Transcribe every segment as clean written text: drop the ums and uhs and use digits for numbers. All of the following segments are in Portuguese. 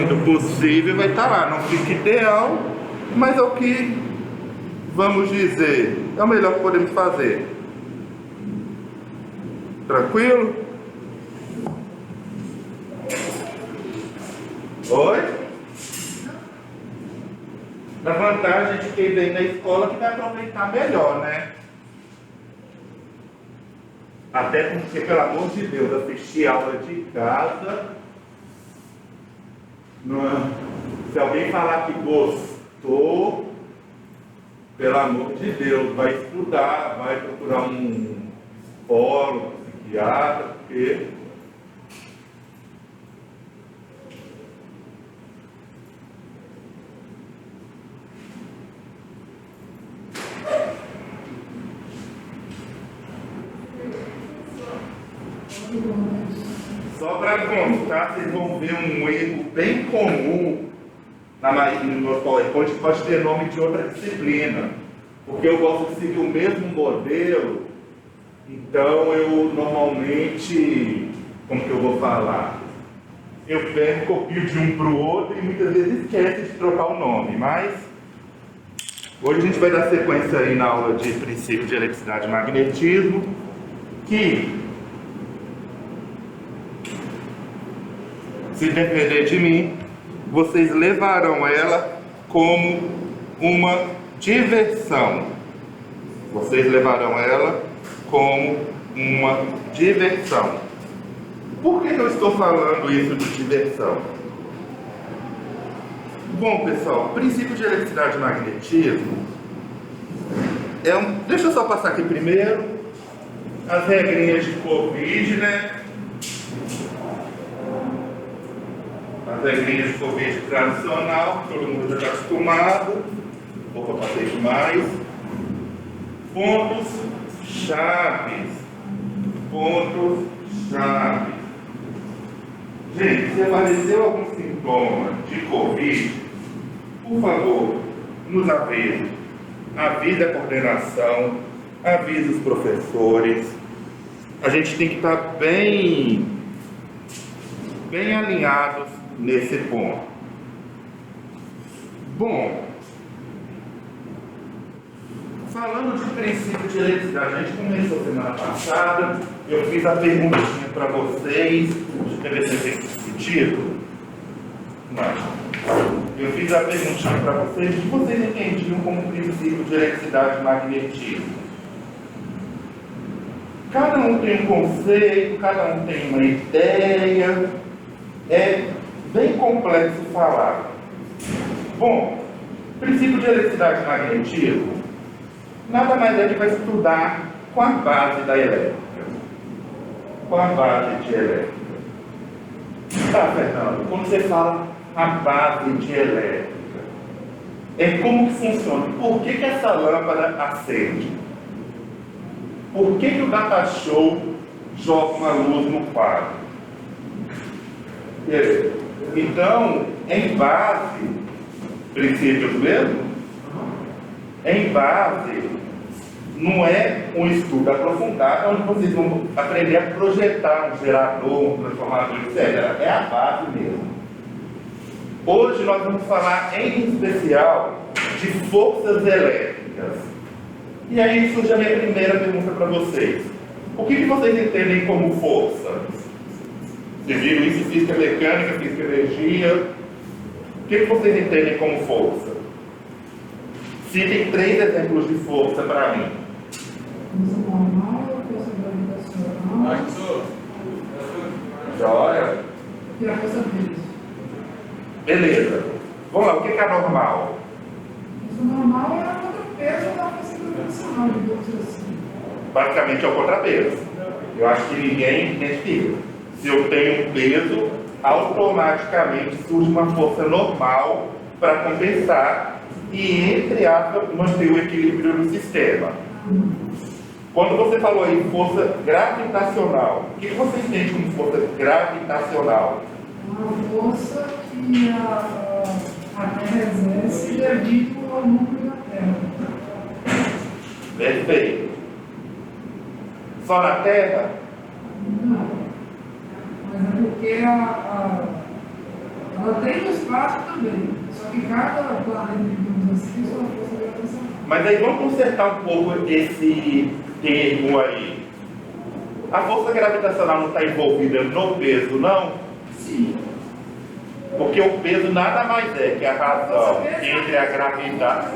do possível vai estar lá, não fica ideal, mas é o que, vamos dizer, é o melhor que podemos fazer. Tranquilo? Oi? Na vantagem de quem vem na escola que vai aproveitar melhor, né? Até porque, pelo amor de Deus, assistir aula de casa. Se alguém falar que gostou, pelo amor de Deus, vai estudar, vai procurar um psicólogo, um psiquiatra, porque só para constar, vocês vão ver um erro bem comum no meu PowerPoint, que pode ter nome de outra disciplina, porque eu gosto de seguir o mesmo modelo. Então eu normalmente, como que eu vou falar? Eu pego, copio de um para o outro e muitas vezes esquece de trocar o nome, mas hoje a gente vai dar sequência aí na aula de princípio de eletricidade e magnetismo, que, se depender de mim, vocês levarão ela como uma diversão. Vocês levarão ela como uma diversão. Por que eu estou falando isso de diversão? Bom, pessoal, o princípio de eletricidade e magnetismo deixa eu só passar aqui primeiro as regrinhas de Covid, né? As regrinhas de Covid tradicional, que todo mundo já está acostumado. Opa, passei demais. Pontos chaves. Pontos chaves. Gente, se apareceu algum sintoma de Covid, por favor, nos avise. Avise a coordenação, avise os professores. A gente tem que estar bem alinhados nesse ponto. Bom, falando de princípio de eletricidade, a gente começou semana passada, eu fiz a perguntinha para vocês, deixa eu ver se tem sentido. Não. Eu fiz a perguntinha para vocês, o que vocês entendiam como princípio de eletricidade e magnetismo? Cada um tem um conceito, cada um tem uma ideia, é bem complexo falar. Bom, princípio de eletricidade e magnetismo nada mais é que vai estudar com a base da elétrica. Com a base de elétrica. Tá, Fernando, quando você fala a base de elétrica, é como que funciona? Por que essa lâmpada acende? Por que o data show joga uma luz no quadro? Então, em base, princípios mesmo, em base, não é um estudo aprofundado onde vocês vão aprender a projetar um gerador, um transformador, etc. É a base mesmo. Hoje nós vamos falar em especial de forças elétricas. E aí surge a minha primeira pergunta para vocês. O que vocês entendem como força? Vocês viram isso em física mecânica, física energia? O que vocês entendem como força? Citem 3 exemplos de força para mim. Força normal, força gravitacional. Joia. E a força deles. Beleza. Vamos lá, o que é normal? A força normal é a contrapeso da força gravitacional, digamos assim. Basicamente é o contrapeso. Eu acho que ninguém identifica. Se eu tenho um peso, automaticamente surge uma força normal para compensar e, entre aspas, manter o equilíbrio do sistema. Quando você falou aí força gravitacional, o que você entende como força gravitacional? Uma força que a Terra exerce devido ao núcleo da Terra. Perfeito. Só na Terra? Não. Mas é porque a Ela tem um espaço também, só que cada planeta, digamos assim, tem sua força gravitacional. Mas aí vamos consertar um pouco esse termo aí. A força gravitacional não está envolvida no peso, não? Sim. Porque o peso nada mais é que a razão entre a gravidade.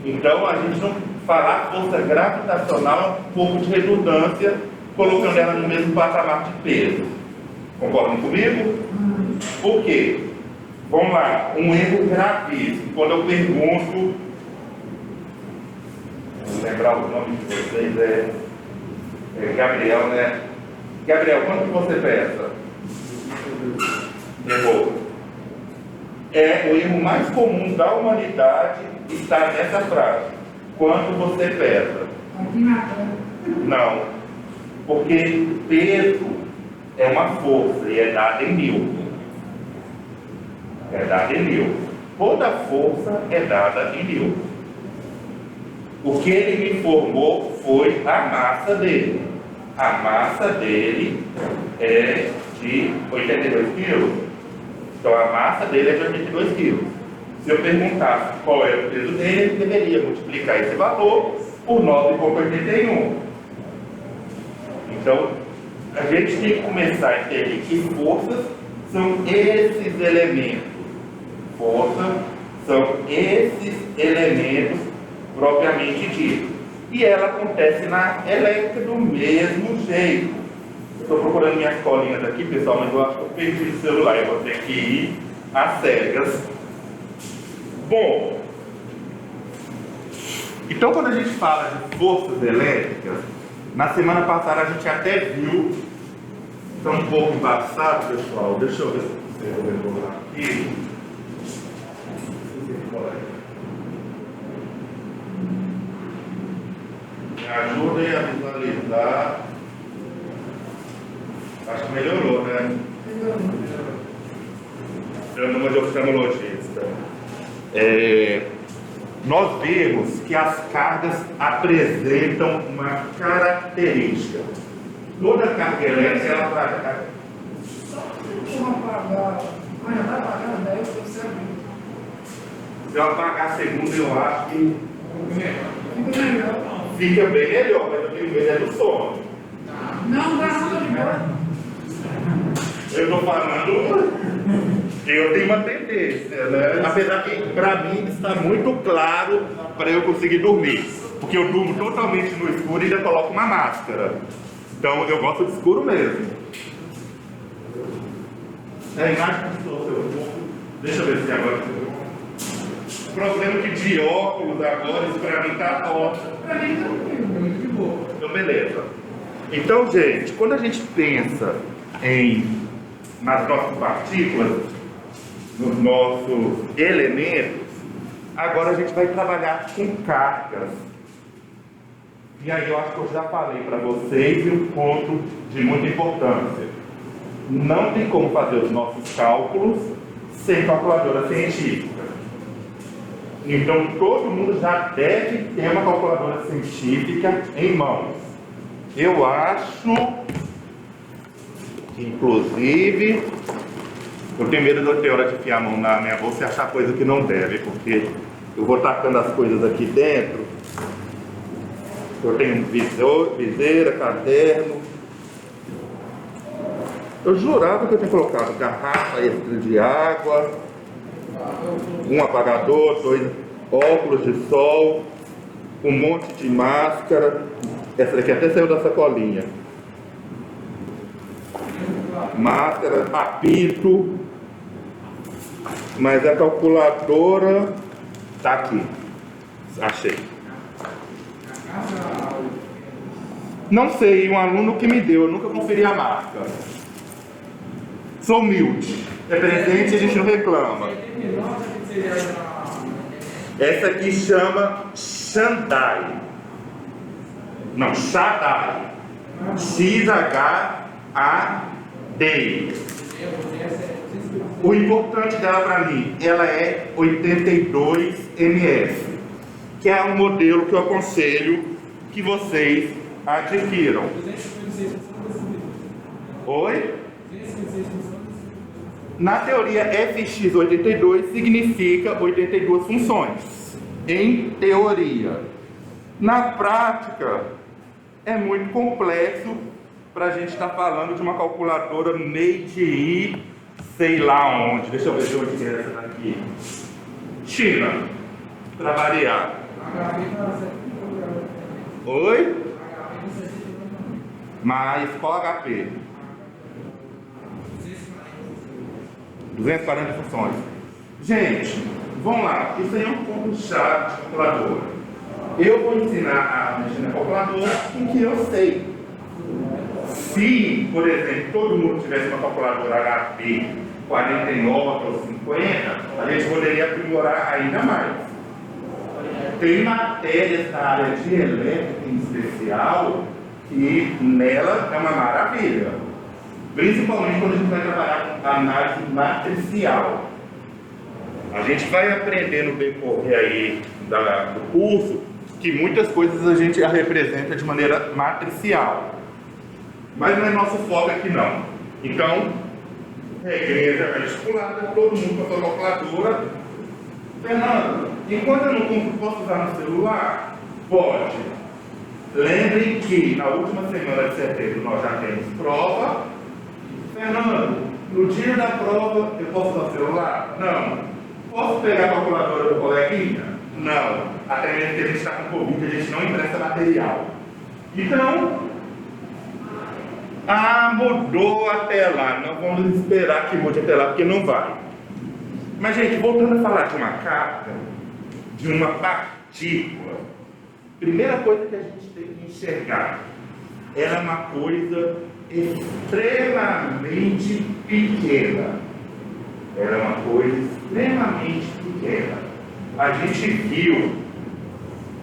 Então a gente não falar força gravitacional é um pouco de redundância, colocando ela no mesmo patamar de peso. Concordam comigo? Por quê? Vamos lá, um erro gravíssimo. Quando eu pergunto, vou lembrar o nome de vocês, é Gabriel, né? Gabriel, quanto você pesa? Errou. É o erro mais comum da humanidade está nessa frase. Quanto você pesa? Aqui na Terra. Não. Porque peso é uma força e é dada em Newton. É dada em Newton. Toda força é dada em Newton. O que ele me informou foi a massa dele. A massa dele é de 82 quilos. Então a massa dele é de 82 quilos. Se eu perguntasse qual é o peso dele, ele deveria multiplicar esse valor por 9,81. Então, a gente tem que começar a entender que forças são esses elementos. Forças são esses elementos propriamente ditos. E ela acontece na elétrica do mesmo jeito. Estou procurando minhas colinhas aqui, pessoal, mas eu acho que eu perdi o celular. Eu vou ter que ir às cegas. Bom, então quando a gente fala de forças elétricas, na semana passada a gente até viu, está um pouco embaçado, pessoal, deixa eu ver se eu vou regular aqui. Me ajudem a visualizar. Acho que melhorou, né? Eu não de oftalmologista. Nós vemos que as cargas apresentam uma característica. Toda carga elétrica ela vai. Só que eu apagar. Ah, já está apagando, daí eu percebo. Se eu apagar a segunda, eu acho que Fica melhor. fica bem melhor, mas eu tenho medo do sono. Não, dá nada de boa. Eu estou falando. Eu tenho uma tendência, né? Apesar que para mim está muito claro para eu conseguir dormir. Porque eu durmo totalmente no escuro e ainda coloco uma máscara. Então eu gosto de escuro mesmo. A imagem que estou seu corpo. Deixa eu ver se agora. O problema é que de óculos agora, isso para mim está ótimo. Para mim, tranquilo, muito de boa. Então beleza. Então, gente, quando a gente pensa nas nossas partículas, nos nossos elementos, agora a gente vai trabalhar com cargas. E aí eu acho que eu já falei para vocês um ponto de muita importância. Não tem como fazer os nossos cálculos sem calculadora científica. Então todo mundo já deve ter uma calculadora científica em mãos. Eu acho que, inclusive, eu tenho medo de eu ter hora de enfiar a mão na minha bolsa e achar coisa que não deve, porque eu vou tacando as coisas aqui dentro. Eu tenho viseira, caderno. Eu jurava que eu tinha colocado garrafa extra de água, um apagador, 2 óculos de sol, um monte de máscara. Essa daqui até saiu da sacolinha. Máscara, apito. Mas a calculadora tá aqui. Achei. Não sei, um aluno que me deu, eu nunca conferi a marca. Sou humilde. É presente, a gente não reclama. Essa aqui chama Shandai. Não, Shaddai. XHAD. O importante dela para mim, ela é 82 ms, que é um modelo que eu aconselho que vocês adquiram. Oi? Na teoria, fx82 significa 82 funções. Em teoria. Na prática, é muito complexo para a gente estar falando de uma calculadora made sei lá onde. Deixa eu ver de onde é essa daqui. China, para variar. Oi? Mas qual HP? 240 funções. Gente, vamos lá. Isso aí é um ponto-chave de calculadora. Eu vou ensinar a mexer na calculadora em que eu sei. Se, por exemplo, todo mundo tivesse uma calculadora HP 49 ou 50, a gente poderia aprimorar ainda mais. Tem matérias da área de elétrica em especial que nela é uma maravilha. Principalmente quando a gente vai trabalhar com análise matricial. A gente vai aprender no decorrer aí do curso que muitas coisas a gente a representa de maneira matricial. Mas não é nosso foco aqui não. Então, regra articulada, todo mundo com a sua calculadora. Fernando, enquanto eu não posso usar no celular, pode. Lembrem que na última semana de setembro nós já temos prova. Fernando, no dia da prova eu posso usar o celular? Não. Posso pegar a calculadora do coleguinha? Não. Até mesmo que a gente está com Covid, a gente não empresta material. Então, mudou até lá. Não vamos esperar que mude até lá, porque não vai. Mas, gente, voltando a falar de uma carga, de uma partícula, primeira coisa que a gente tem que enxergar, ela é uma coisa extremamente pequena. Ela é uma coisa extremamente pequena. A gente viu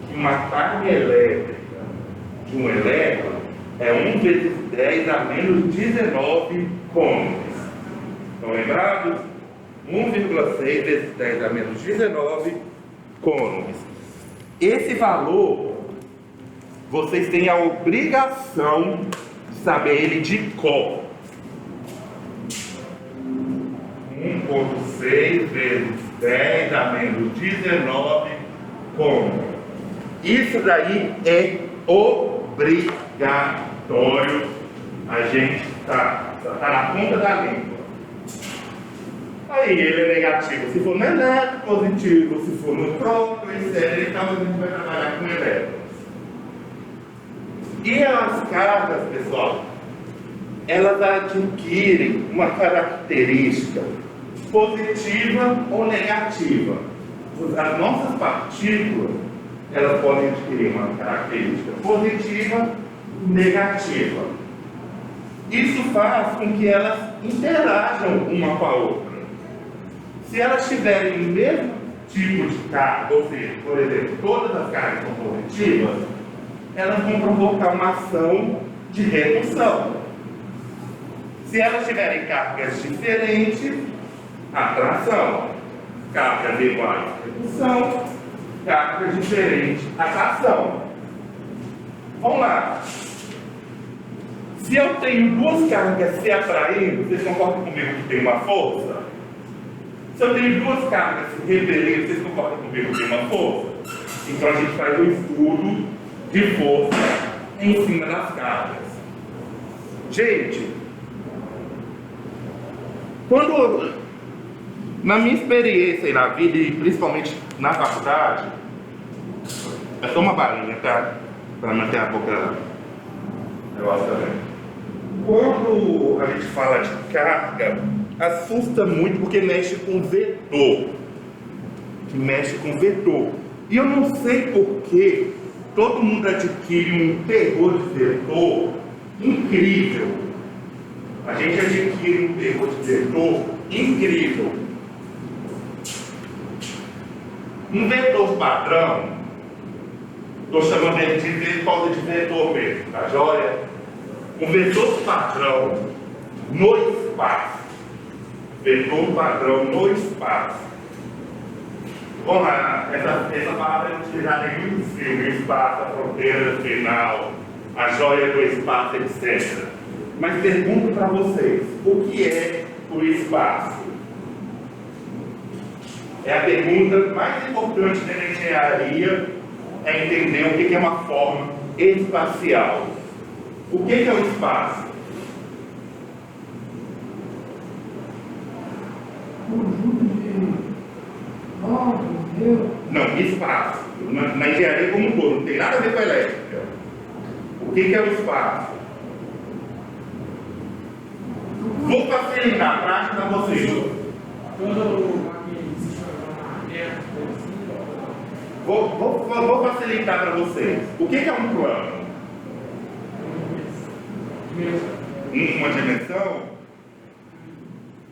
que uma carga elétrica de um elétron é 1 vezes 10 a menos 19 coulombs. Estão lembrados? 1,6 vezes 10 a menos 19 coulombs. Esse valor, vocês têm a obrigação de saber ele de cor. 1,6 vezes 10 a menos 19 coulombs. Isso daí é obrigatório. A gente tá na ponta da língua. Aí ele é negativo se for no elétron, positivo se for no próton, etc. Então a gente vai trabalhar com elétrons. E as cargas, pessoal, elas adquirem uma característica positiva ou negativa. As nossas partículas, elas podem adquirir uma característica positiva ou negativa. Isso faz com que elas interajam uma com a outra. Se elas tiverem o mesmo tipo de carga, ou seja, por exemplo, todas as cargas são positivas, elas vão provocar uma ação de repulsão. Se elas tiverem cargas diferentes, atração. Cargas iguais, repulsão. Cargas diferentes, atração. Vamos lá. Se eu tenho duas cargas se atraindo, vocês concordam comigo que tem uma força? Se eu tenho duas cargas se repelindo, vocês concordam comigo que tem uma força? Então a gente faz um estudo de força em cima das cargas. Gente, na minha experiência e na vida, e principalmente na faculdade, é só uma balinha, tá? Para manter a boca negócio também. Quando a gente fala de carga, assusta muito porque mexe com vetor. Mexe com vetor. E eu não sei por que todo mundo adquire um terror de vetor incrível. A gente adquire um terror de vetor incrível. Um vetor padrão, estou chamando ele de vetor mesmo, tá joia? Um vetor padrão no espaço. Vetor padrão no espaço. Vamos lá, essa palavra é utilizada em muitos filmes: espaço, a fronteira, final, a joia do espaço, etc. Mas pergunto para vocês: o que é o espaço? É a pergunta mais importante da engenharia, é entender o que é uma forma espacial. O que é o espaço? Conjunto de blocos, neutros. Não, espaço. Na engenharia como um todo, não tem nada a ver com a elétrica. O que é o espaço? Vou facilitar a prática para vocês. Vou facilitar para vocês. O que é um plano? Uma dimensão?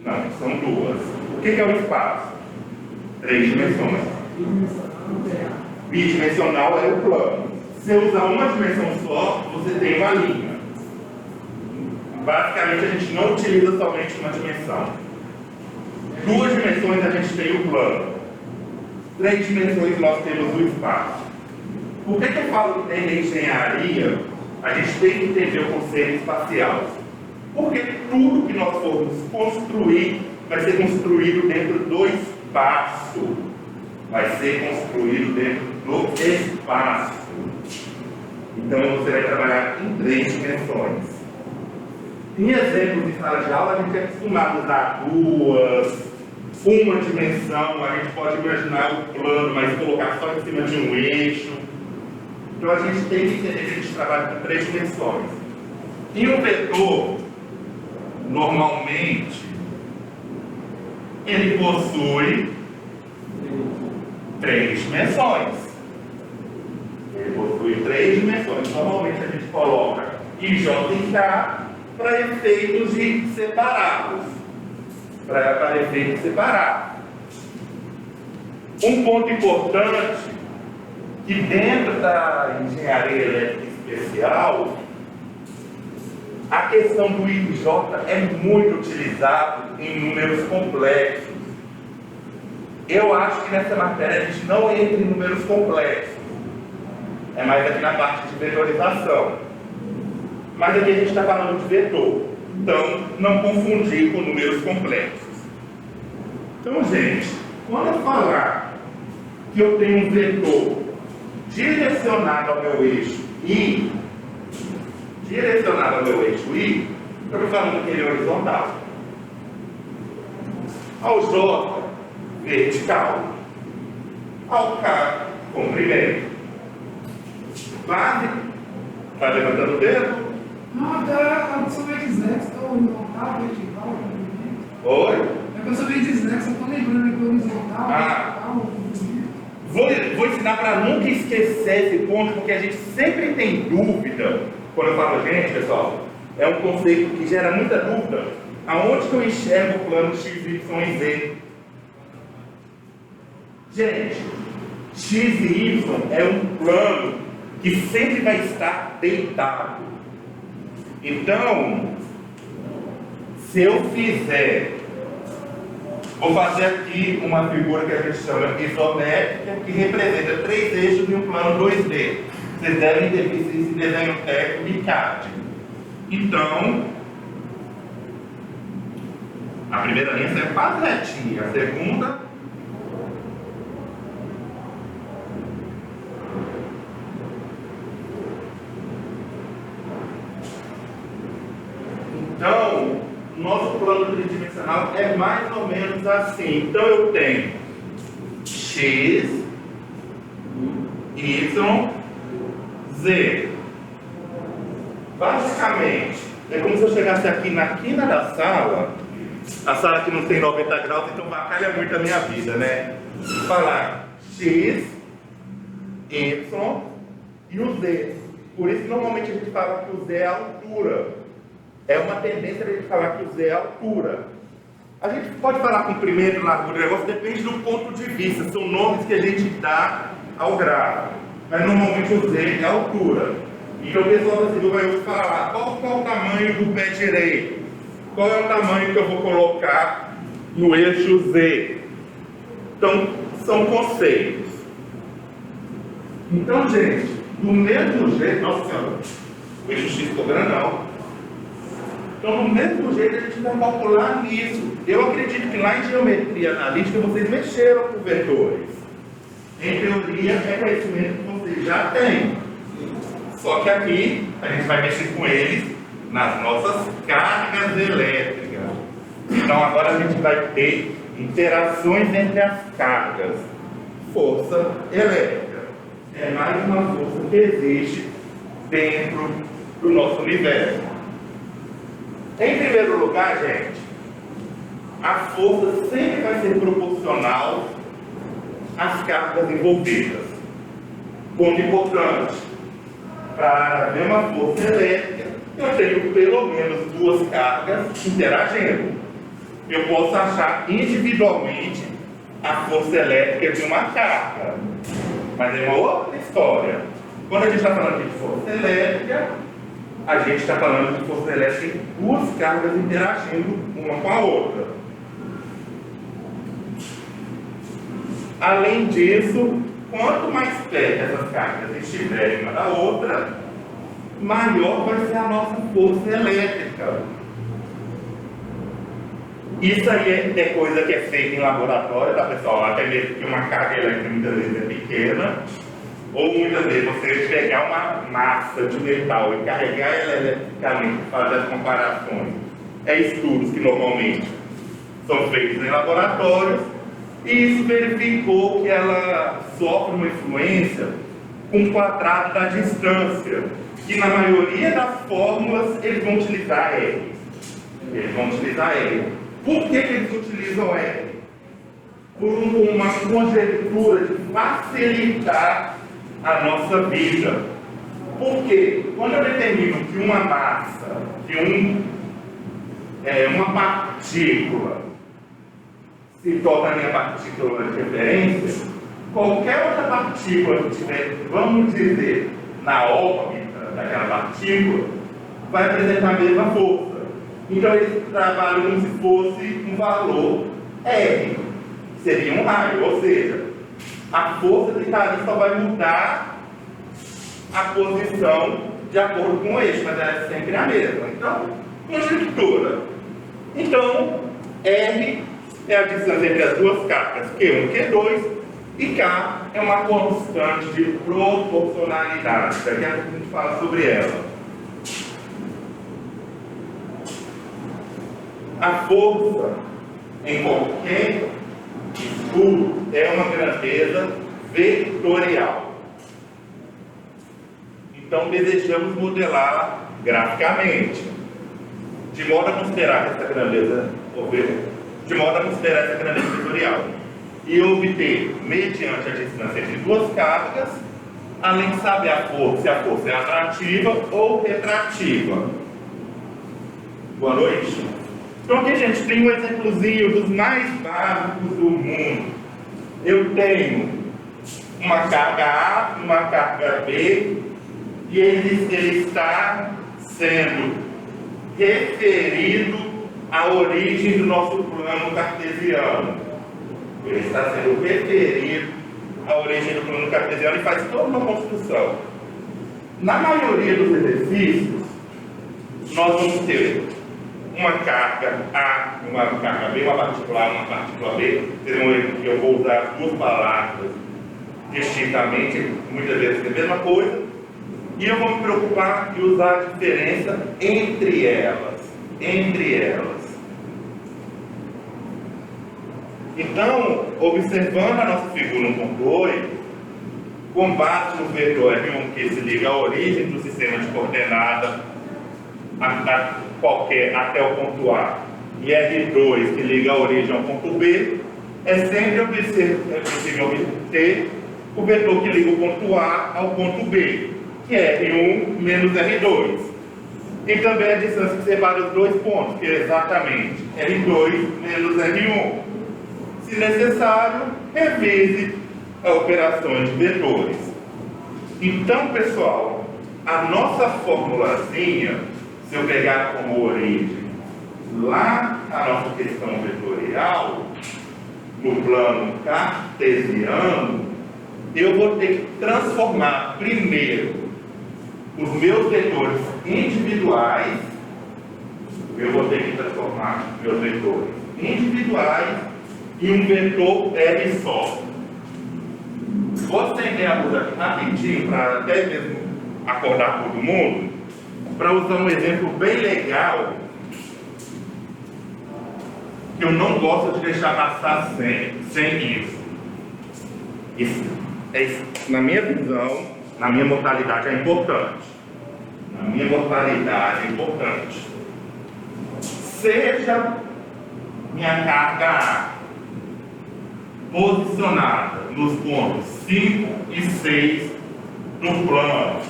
Não, são duas. O que é o espaço? 3 dimensões. Bidimensional é o plano. Se eu usar uma dimensão só, você tem uma linha. Basicamente, a gente não utiliza somente uma dimensão. 2 dimensões a gente tem o plano. 3 dimensões nós temos o espaço. Por que eu falo que em engenharia a gente tem que entender o conceito espacial? Porque tudo que nós formos construir vai ser construído dentro do espaço. Vai ser construído dentro do espaço. Então você vai trabalhar em 3 dimensões. Em exemplos de sala de aula, a gente é acostumado a usar 2, uma dimensão, a gente pode imaginar o plano, mas colocar só em cima de um eixo. Então a gente tem que entender que a gente trabalha com 3 dimensões. E um vetor, normalmente, ele possui 3 dimensões. Ele possui 3 dimensões. Normalmente a gente coloca I, J e K para efeitos de separados. Para efeitos separados. Um ponto importante, que dentro da engenharia elétrica especial, a questão do IJ é muito utilizado em números complexos. Eu acho que nessa matéria a gente não entra em números complexos. É mais aqui na parte de vetorização. Mas aqui a gente está falando de vetor. Então, não confundir com números complexos. Então, gente, quando eu falar que eu tenho um vetor direcionado ao meu eixo I, eu estou falando que ele é horizontal. Ao J, vertical. Ao K, comprimento. Base, está levantando o dedo? Não, até eu sou meio dislexo, estou horizontal, vertical, comprimento. Oi? É que eu sou meio dislexo, eu estou lembrando que horizontal, vertical, comprimento. Vou ensinar para nunca esquecer esse ponto, porque a gente sempre tem dúvida. Quando eu falo gente, pessoal, é um conceito que gera muita dúvida. Aonde que eu enxergo o plano X, Y e Z? Gente, X e Y é um plano que sempre vai estar deitado. Então, se eu fizer, vou fazer aqui uma figura que a gente chama isométrica, que representa 3 eixos em um plano 2D. Vocês devem ter visto esse desenho técnico de CAD. Então, a primeira linha é quase retinha, a segunda então, nosso plano tridimensional é mais ou menos assim. Então eu tenho X, Y, Z. Basicamente, é como se eu chegasse aqui na quina da sala, a sala que não tem 90 graus, então bacalha muito a minha vida, né? Falar X, Y e o Z. Por isso que normalmente a gente fala que o Z é a altura. É uma tendência a gente falar que o Z é a altura. A gente pode falar comprimento, largura, o negócio depende do ponto de vista. São nomes que a gente dá ao gráfico. Mas normalmente o Z é a altura. Então o pessoal da Civil vai falar qual é o tamanho do pé direito? Qual é o tamanho que eu vou colocar no eixo Z? Então, são conceitos. Então, gente, do mesmo jeito, nossa senhora, o eixo X ficou grandão. Então, do mesmo jeito, a gente vai calcular nisso. Eu acredito que lá em geometria analítica vocês mexeram com vetores. Em teoria, é conhecimento que vocês já têm. Só que aqui, a gente vai mexer com eles nas nossas cargas elétricas. Então, agora a gente vai ter interações entre as cargas. Força elétrica. É mais uma força que existe dentro do nosso universo. Em primeiro lugar, gente, a força sempre vai ser proporcional às cargas envolvidas. Ponto importante. Para haver uma força elétrica, eu tenho pelo menos duas cargas interagindo. Eu posso achar individualmente a força elétrica de uma carga, mas é uma outra história. Quando a gente está falando de força elétrica, a gente está falando de força elétrica em duas cargas interagindo uma com a outra. Além disso, quanto mais perto essas cargas estiverem uma da outra, maior vai ser a nossa força elétrica. Isso aí é coisa que é feita em laboratório, tá, pessoal? Até mesmo que uma carga elétrica muitas vezes é pequena, ou muitas vezes você pegar uma massa de metal e carregar ela eletricamente para fazer as comparações. É estudos que normalmente são feitos em laboratórios, e isso verificou que ela sofre uma influência com o quadrado da distância, que na maioria das fórmulas eles vão utilizar R. Eles vão utilizar R. Por que eles utilizam R? Por uma conjectura de facilitar a nossa vida. Porque quando eu determino que uma massa, que uma partícula se torna a minha partícula de referência, qualquer outra partícula que tiver, vamos dizer, na órbita daquela partícula, vai apresentar a mesma força. Então eles trabalham como se fosse um valor R, seria um raio, ou seja, a força que está ali só vai mudar a posição de acordo com o eixo, mas ela é sempre a mesma. Então, conjectura. Então, R é a distância entre as duas cargas, Q1 e Q2, e K é uma constante de proporcionalidade. Daqui a pouco a gente fala sobre ela. A força, em qualquer estudo, é uma grandeza vetorial. Então, desejamos modelá-la graficamente, de modo a considerar essa grandeza vetorial e obter, mediante a distância entre duas cargas, além de saber a força, se a força é atrativa ou retrativa. Boa noite. Então aqui, gente, tem um exemplozinho dos mais básicos do mundo. Eu tenho uma carga A e uma carga B, e ele está sendo referido à origem do nosso plano cartesiano. Ele está sendo referido à origem do plano cartesiano e faz toda uma construção. Na maioria dos exercícios, nós vamos ter uma carga A, uma carga B, uma partícula A, uma partícula B. Vocês vão ver que eu vou usar duas palavras distintamente, muitas vezes é a mesma coisa, e eu vou me preocupar em usar a diferença entre elas. Então, observando a nossa figura 1.8, com base no vetor R1 que se liga à origem do sistema de coordenada até o ponto A, e R2 que liga a origem ao ponto B, é sempre possível obter o vetor que liga o ponto A ao ponto B, que é R1 menos R2. E também a distância que separa os dois pontos, que é exatamente R2 menos R1. Se necessário, revise a operação de vetores. Então, pessoal, a nossa formulazinha, se eu pegar como origem lá a nossa questão vetorial, no plano cartesiano, eu vou ter que transformar primeiro os meus vetores individuais eu vou ter que transformar meus vetores individuais em um vetor R só. Vou acender a luz aqui rapidinho, para até mesmo acordar todo mundo, para usar um exemplo bem legal, que eu não gosto de deixar passar sem isso. Isso, na minha visão, na minha mortalidade é importante. Na minha mortalidade é importante. Seja minha carga A posicionada nos pontos 5 e 6 do plano.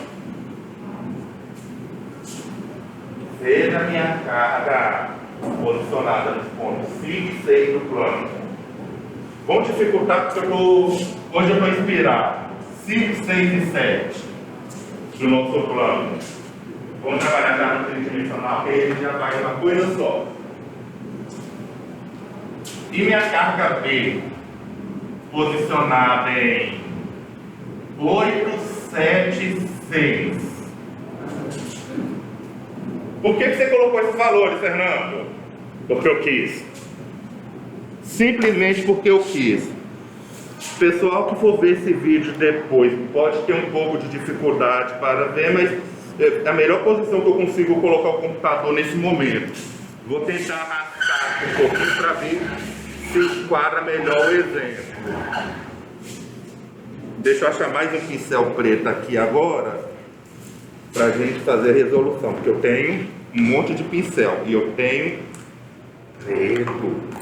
Seja minha carga A posicionada nos pontos 5 e 6 do plano. Vamos dificultar porque hoje eu estou inspirado. 5, 6 e 7 do nosso plano. Vamos trabalhar já no tridimensional, que aí a gente já faz uma coisa só. E minha carga B, posicionada em 8, 7, 6. Por que você colocou esses valores, Fernando? Porque eu quis. Simplesmente porque eu quis. Pessoal que for ver esse vídeo depois pode ter um pouco de dificuldade para ver, mas é a melhor posição que eu consigo colocar o computador nesse momento. Vou tentar arrastar um pouquinho para ver se enquadra melhor o exemplo. Deixa eu achar mais um pincel preto aqui agora, para a gente fazer a resolução, porque eu tenho um monte de pincel e eu tenho preto.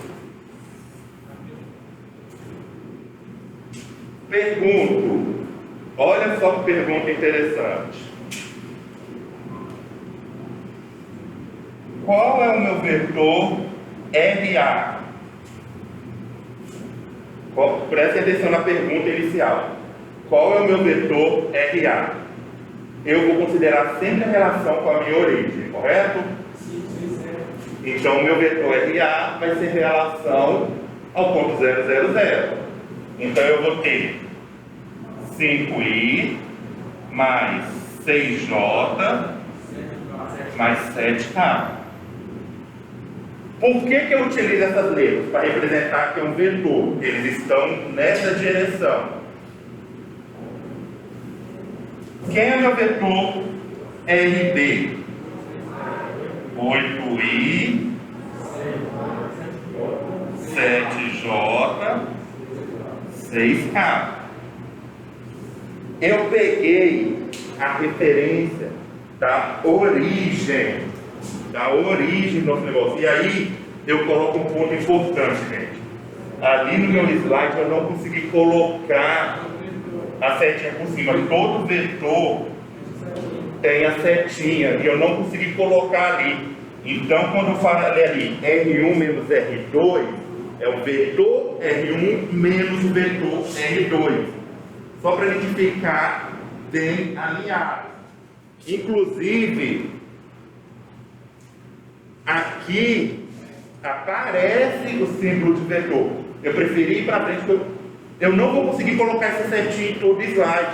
Pergunto, olha só que pergunta interessante. Qual é o meu vetor RA? Preste atenção na pergunta inicial. Qual é o meu vetor RA? Eu vou considerar sempre a relação com a minha origem, correto? Então, o meu vetor RA vai ser relação ao ponto 000. Então, eu vou ter 5i mais 6j mais 7k. Por que eu utilizo essas letras? Para representar que é um vetor. Eles estão nessa direção. Quem é meu vetor RB? 8i 7j 6k. Eu peguei a referência da origem do nosso negócio. E aí eu coloco um ponto importante, gente. Ali no meu slide eu não consegui colocar a setinha por cima. Todo vetor tem a setinha e eu não consegui colocar ali. Então, quando eu falei ali R1 menos R2, é o vetor R1 menos o vetor R2. Só para a gente ficar bem alinhado. Inclusive, aqui aparece o símbolo de vetor. Eu preferi ir para frente, porque eu não vou conseguir colocar essa setinha em todo slide.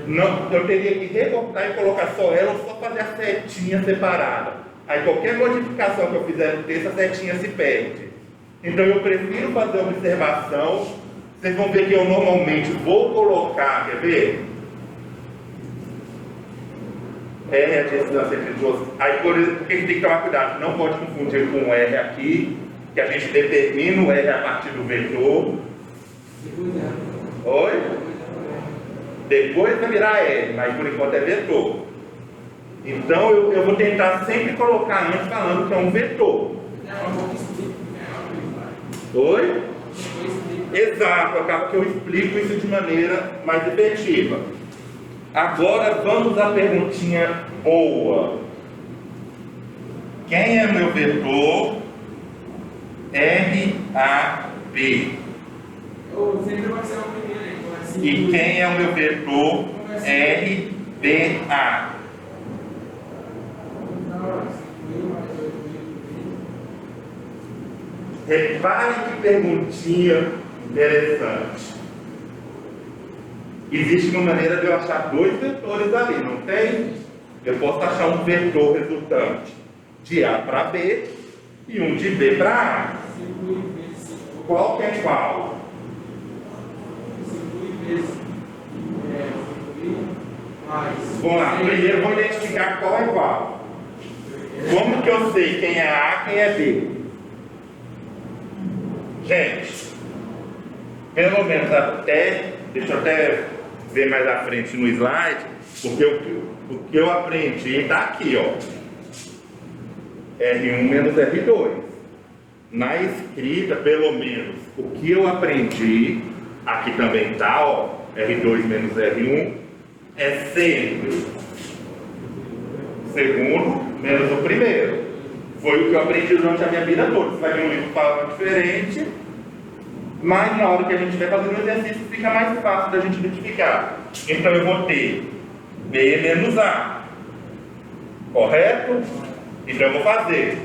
Não, eu teria que recortar e colocar só ela, ou só fazer a setinha separada. Aí qualquer modificação que eu fizer no texto, a setinha se perde. Então eu prefiro fazer a observação. Vocês vão ver que eu normalmente vou colocar, quer ver? R a distância entre duas. Aí por isso que a gente tem que tomar cuidado, não pode confundir com o R aqui, que a gente determina o R a partir do vetor. Oi? Depois vai virar R, mas por enquanto é vetor. Então eu vou tentar sempre colocar antes falando que é um vetor. Oi? Exato, acaba que eu explico isso de maneira mais efetiva. Agora vamos à perguntinha boa. Quem é meu vetor RAB? E quem é o meu vetor RBA? Repare que perguntinha interessante. Existe uma maneira de eu achar dois vetores ali, não tem? Eu posso achar um vetor resultante de A para B e um de B para A. Qual que é qual? Vamos lá, primeiro eu vou identificar qual é qual. Como que eu sei quem é A e quem é B? Gente, pelo menos até, deixa eu até ver mais à frente no slide, porque o que eu aprendi está aqui, ó. R1 menos R2. Na escrita, pelo menos, o que eu aprendi, aqui também está, ó, R2 menos R1, é sempre o segundo menos o primeiro. Foi o que eu aprendi durante a minha vida toda. Você vai ver um livro falando diferente, mas na hora que a gente vai fazendo o exercício fica mais fácil da gente identificar. Então eu vou ter B menos A. Correto? Então eu vou fazer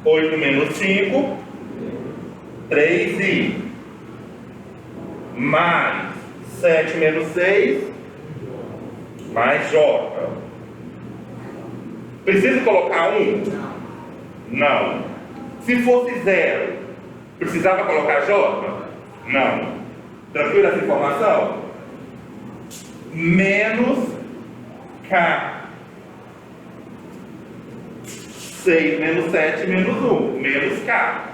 8 menos 5, 3i. Mais 7 menos 6, mais J. Preciso colocar 1? Não. Se fosse 0, precisava colocar J? Não. Tranquila essa informação? Menos K. 6 menos 7 menos 1. Menos K.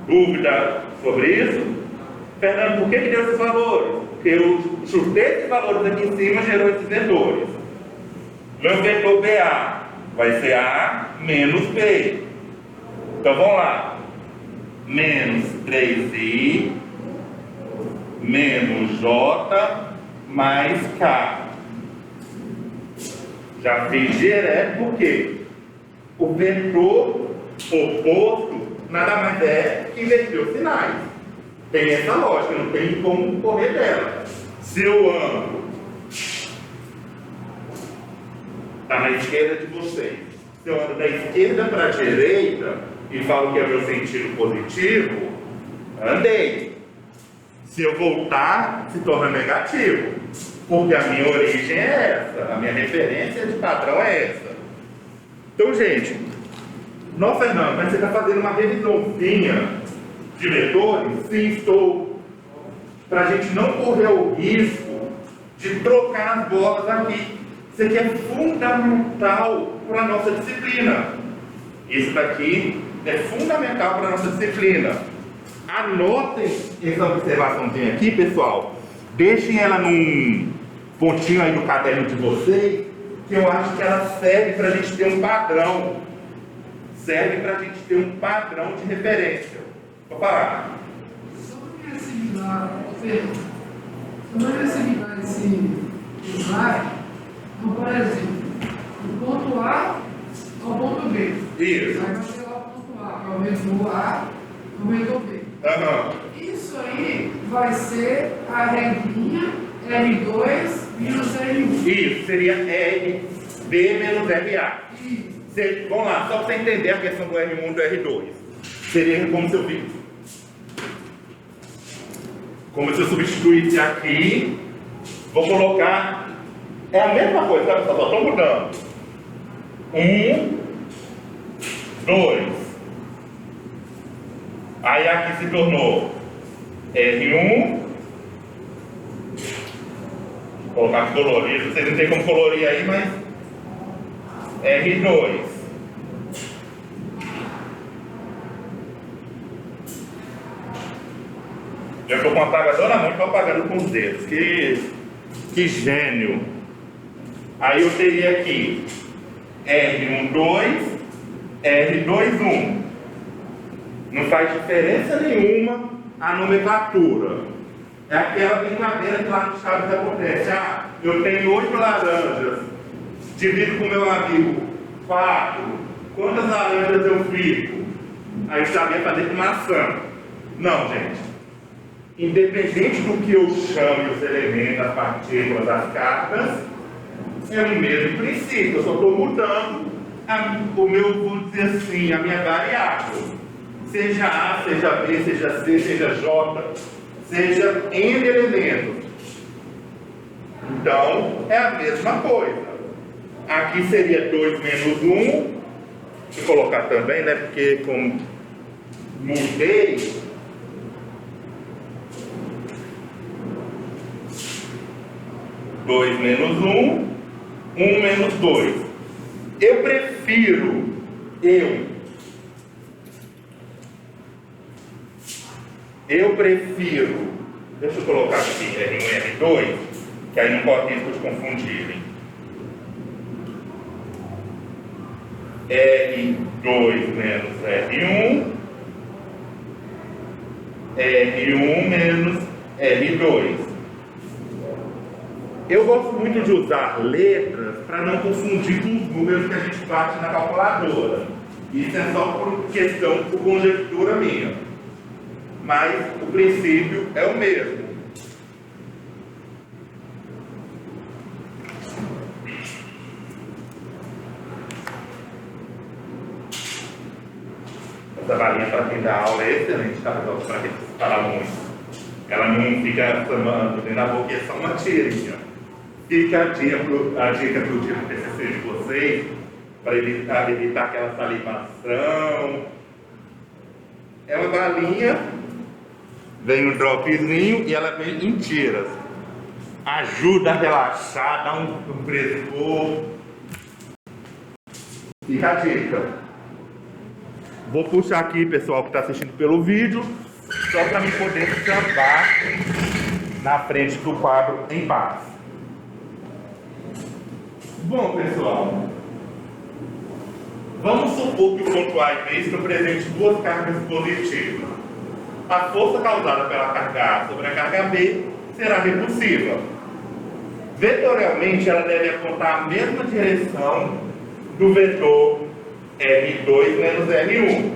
Dúvida sobre isso? Fernando, por que deu esses valores? Porque eu chutei esses valores aqui em cima e gerou esses vetores. Meu vetor BA vai ser A menos B. Então vamos lá. Menos 3i menos J mais K. Já fiz direto porque o vetor oposto nada mais é que inverter os sinais. Tem essa lógica, não tem como correr dela. Se eu ando está na esquerda de vocês, se eu ando da esquerda para a direita e falo que é meu sentido positivo, andei. Se eu voltar, se torna negativo, porque a minha origem é essa, a minha referência de padrão é essa. Então, gente, não, Fernando, mas você está fazendo uma revisãozinha de vetores? Sim, estou. Para a gente não correr o risco de trocar as bolas aqui. Isso aqui é fundamental para a nossa disciplina. Isso daqui é fundamental para a nossa disciplina. Anotem essa observaçãozinha aqui, pessoal. Deixem ela num pontinho aí no caderno de vocês, que eu acho que ela serve para a gente ter um padrão. Serve para a gente ter um padrão de referência. Vou parar. Só para assimilar, esse slide, então, por exemplo, do ponto A ao ponto B. Isso. Aí vai ser lá o ponto A, que é o vetor A, o vetor B. Isso aí vai ser a regrinha R2 menos R1. Isso, seria RB menos RA. Vamos lá, só para você entender a questão do R1 e do R2. Seria como se eu visse. Como se eu substituísse aqui, vou colocar. É a mesma coisa, tá, pessoal? Só estou mudando. 1, 2. Aí aqui se tornou R1. Vou colocar aqui colorido. Vocês não tem como colorir aí, mas R2. Eu estou com um apagador na mão e estou apagando com os dedos. Que gênio! Aí eu teria aqui R12, R21. Não faz diferença nenhuma a nomenclatura. É aquela brincadeira que lá no Chaves acontece. Ah, eu tenho 8 laranjas, divido com meu amigo 4. Quantas laranjas eu fico? Aí eu sabia fazer com maçã. Não, gente. Independente do que eu chame os elementos, as partículas, as cargas, é o mesmo princípio. Eu só estou mudando o meu, vou dizer assim, a minha variável. Seja A, seja B, seja C, seja J, seja N elementos. Então, é a mesma coisa. Aqui seria 2 menos 1. Deixa eu colocar também, né? Porque como mudei, dois menos 1, 1 menos 2. Eu prefiro, deixa eu colocar aqui R1 e R2, que aí não pode risco de confundirem. R2 menos R1, R1 menos R2. Eu gosto muito de usar letras para não confundir com os números que a gente bate na calculadora. Isso é só por questão, por conjectura minha. Mas o princípio é o mesmo. Essa varinha para quem dá aula é excelente, tá, pessoal? Para quem fala muito. Ela não fica samando dentro da boca, é só uma tirinha. Fica a dica para o dia do TCC de vocês, para evitar aquela salivação. É uma balinha, vem um dropzinho e ela vem em tiras. Ajuda a relaxar, dá um frescor. Fica a dica. Vou puxar aqui, pessoal, que está assistindo pelo vídeo, só para me poder travar na frente do quadro em base. Bom, pessoal, vamos supor que o ponto A e B estão presentes duas cargas positivas. A força causada pela carga A sobre a carga B será repulsiva. Vetorialmente, ela deve apontar a mesma direção do vetor R2 menos R1.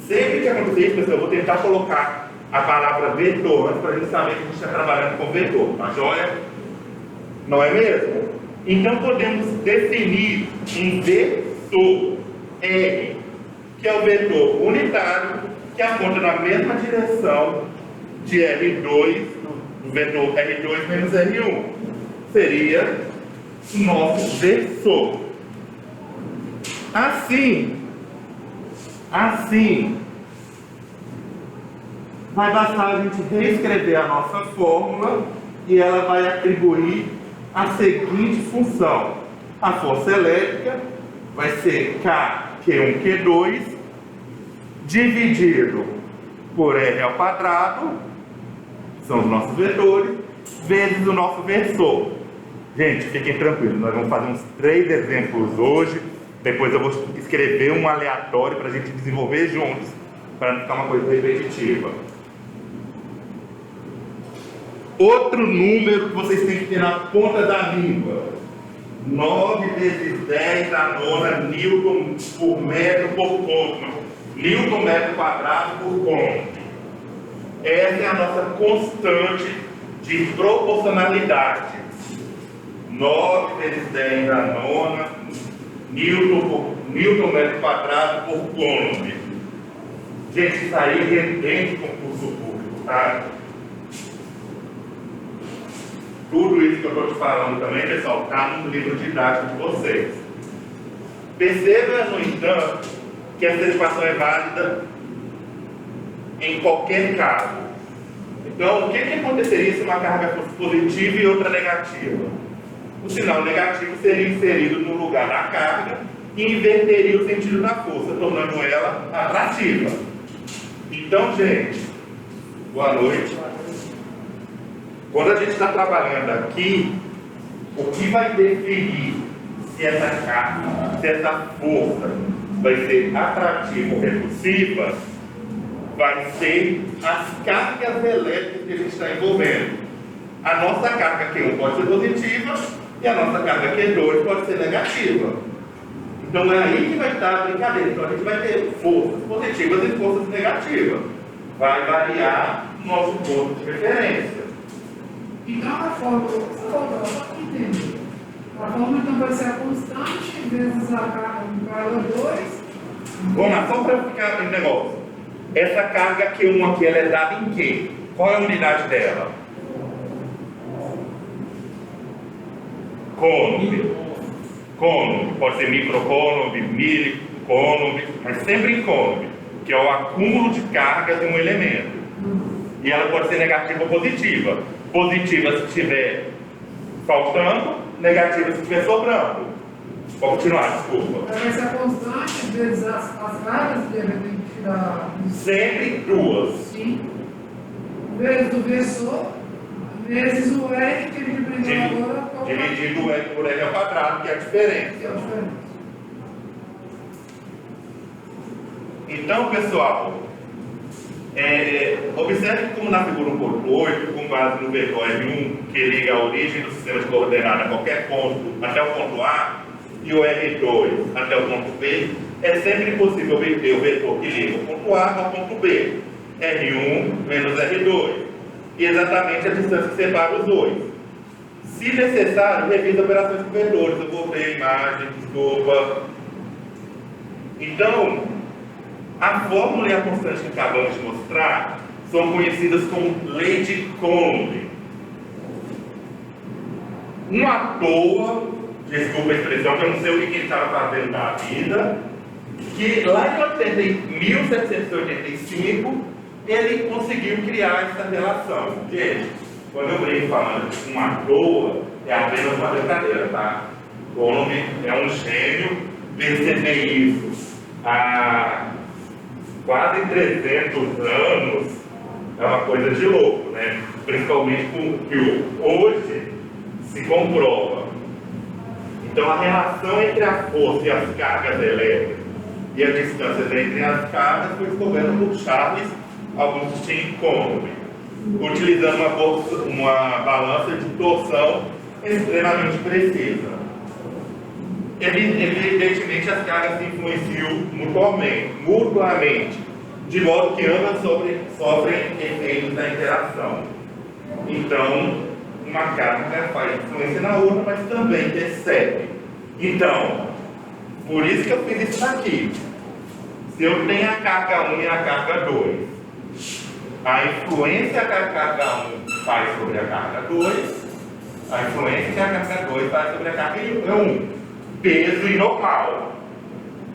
Sempre que acontecer isso, pessoal, eu vou tentar colocar a palavra vetor antes para a gente saber que a gente está trabalhando com vetor. Tá joia? Não é mesmo? Então podemos definir um vetor R, que é o vetor unitário, que aponta na mesma direção de R2, do vetor R2 menos R1. Seria o nosso vetor. Assim, vai bastar a gente reescrever a nossa fórmula e ela vai atribuir a seguinte função. A força elétrica vai ser K-Q1, Q2, dividido por R ao quadrado, são os nossos vetores, vezes o nosso vetor. Gente, fiquem tranquilos, nós vamos fazer uns 3 exemplos hoje. Depois eu vou escrever um aleatório para a gente desenvolver juntos, para não ficar uma coisa repetitiva. Outro número que vocês têm que ter na ponta da língua: 9 vezes 10 a nona Newton por metro por cômodo. Newton metro quadrado por cômodo. Essa é a nossa constante de proporcionalidade. 9 vezes 10 a nona Newton metro quadrado por cômodo. Gente, isso aí rende concurso público, tá? Tudo isso que eu estou te falando também, pessoal, está no livro didático de vocês. Perceba, no entanto, que essa equação é válida em qualquer caso. Então, o que aconteceria se uma carga fosse positiva e outra negativa? O sinal negativo seria inserido no lugar da carga e inverteria o sentido da força, tornando ela atrativa. Então, gente, boa noite. Quando a gente está trabalhando aqui, o que vai definir se essa carga, se essa força vai ser atrativa ou repulsiva, vai ser as cargas elétricas que a gente está envolvendo. A nossa carga Q1 pode ser positiva e a nossa carga Q2 pode ser negativa. Então é aí que vai estar a brincadeira. Então a gente vai ter forças positivas e forças negativas. Vai variar o nosso ponto de referência. Então a fórmula, só para entender, a fórmula então vai ser a constante vezes a carga igual a 2. Vamos lá, só para ficar no negócio. Essa carga Q1 aqui, ela é dada em quê? Qual é a unidade dela? Cônope. cônube, pode ser microcônube, milicônube, mas sempre incônube, que é o acúmulo de carga de um elemento. E ela pode ser negativa ou positiva. Positiva se estiver faltando, negativa se estiver sobrando. Vou continuar, desculpa. Vai ser a constante vezes as cargas que ele tem que tirar. Sempre duas. Sim. Vezes do versor, vezes o R que ele aprendeu agora. Dividido o R por R ao quadrado, que é a diferença. Que é a diferença. Então, pessoal, observe como na figura 1.8, com base no vetor R1, que liga a origem do sistema de coordenada a qualquer ponto até o ponto A, e o R2 até o ponto B, é sempre possível obter o vetor que liga o ponto A ao ponto B, R1 menos R2, e exatamente a distância que separa os dois. Se necessário, revisa operações com vetores. Eu voltei a imagem, desculpa. Então, a fórmula e a constante que acabamos de mostrar são conhecidas como lei de Coulomb. Não à toa, desculpa a expressão, que eu não sei o que ele estava fazendo da vida, que lá em 1785 ele conseguiu criar essa relação. Gente, quando eu brinco falando de uma à toa, é apenas uma brincadeira, tá? Coulomb é um gênio, perceber isso há quase 300 anos é uma coisa de louco, né? Principalmente porque hoje se comprova. Então a relação entre a força e as cargas elétricas e a distância entre as cargas foi descoberta por Charles Augustin Coulomb, utilizando uma balança de torção extremamente precisa. Evidentemente as cargas se influenciam mutuamente, de modo que ambas sofrem efeitos da interação. Então, uma carga faz influência na outra, mas também recebe. Então, por isso que eu fiz isso daqui. Se eu tenho a carga 1 e a carga 2, a influência que a carga 1 faz sobre a carga 2, a influência que a carga 2 faz sobre a carga 1. Peso e normal.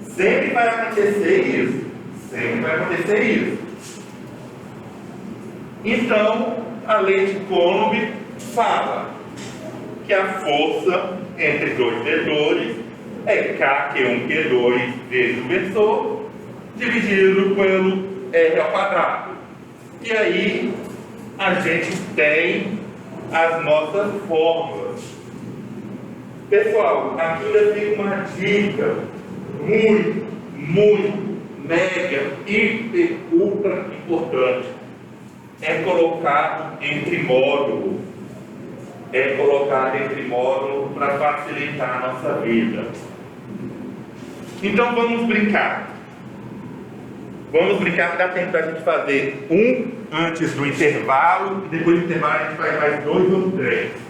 Sempre vai acontecer isso. Sempre vai acontecer isso. Então, a lei de Coulomb fala que a força entre dois vetores é K-Q1-Q2 vezes o vetor, dividido pelo R ao quadrado. E aí, a gente tem as nossas fórmulas. Pessoal, aqui ainda fica uma dica muito, mega, hiper, ultra importante. É colocado entre módulo. É colocado entre módulo para facilitar a nossa vida. Então vamos brincar. Vamos brincar que dá tempo da gente fazer um antes do intervalo, e depois do intervalo a gente faz mais 2 ou 3.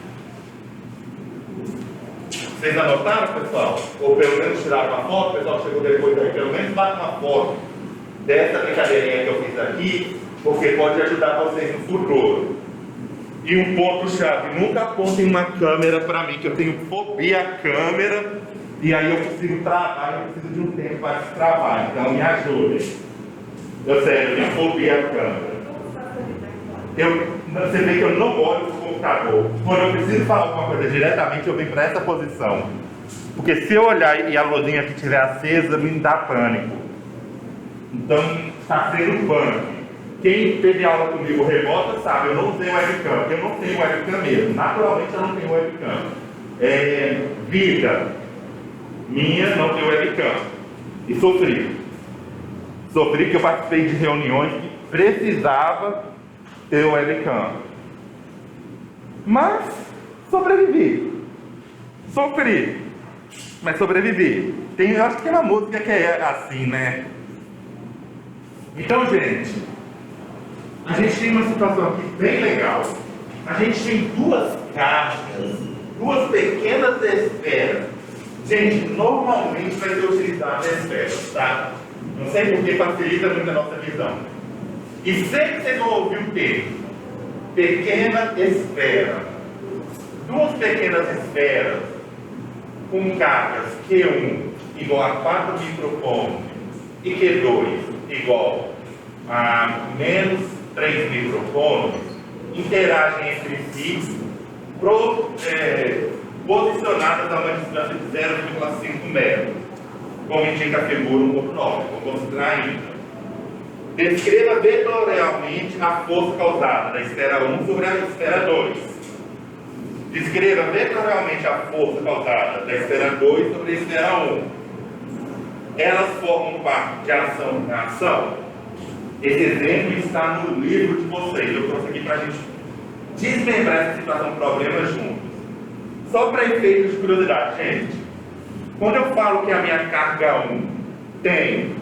Vocês anotaram, pessoal? Ou pelo menos tiraram uma foto? O pessoal chegou depois aí, pelo menos bate uma foto dessa brincadeirinha que eu fiz aqui, porque pode ajudar vocês no futuro. E um ponto-chave: nunca apontem uma câmera para mim, que eu tenho fobia à câmera, e aí eu consigo travar, eu preciso de um tempo para destravar, então me ajudem. Eu sei, eu tenho fobia à câmera. Você vê que eu não olho pro computador. Quando eu preciso falar alguma coisa diretamente, eu venho para essa posição. Porque se eu olhar e a luzinha aqui estiver acesa, me dá pânico. Então, está sendo pânico. Quem teve aula comigo remota sabe, eu não tenho webcam. Eu não tenho webcam mesmo. Naturalmente, eu não tenho webcam. Vida minha não tem webcam. E sofri. Sofri que eu participei de reuniões que precisava ter webcam. Mas sobrevivi. Sofri, mas sobrevivi. Eu acho que tem uma música que é assim, né? Então, gente, a gente tem uma situação aqui bem legal. A gente tem duas caixas, duas pequenas esferas. Gente, normalmente vai ser utilizado esferas, tá? Não sei porque facilita muito a nossa visão. E sempre vocês vão ouvir o termo pequena esfera. Duas pequenas esferas com cargas Q1 igual a 4 microcoulombs e Q2 igual a menos 3 microcoulombs, interagem entre si posicionadas a uma distância de 0,5 metros, como indica a figura 1.9. Vou considerar ainda. Descreva vetorialmente a força causada da esfera 1 sobre a esfera 2. Descreva vetorialmente a força causada da esfera 2 sobre a esfera 1. Elas formam parte de ação e reação. Esse exemplo está no livro de vocês. Eu trouxe aqui para a gente desmembrar essa situação de problema juntos. Só para efeito de curiosidade, gente. Quando eu falo que a minha carga 1 tem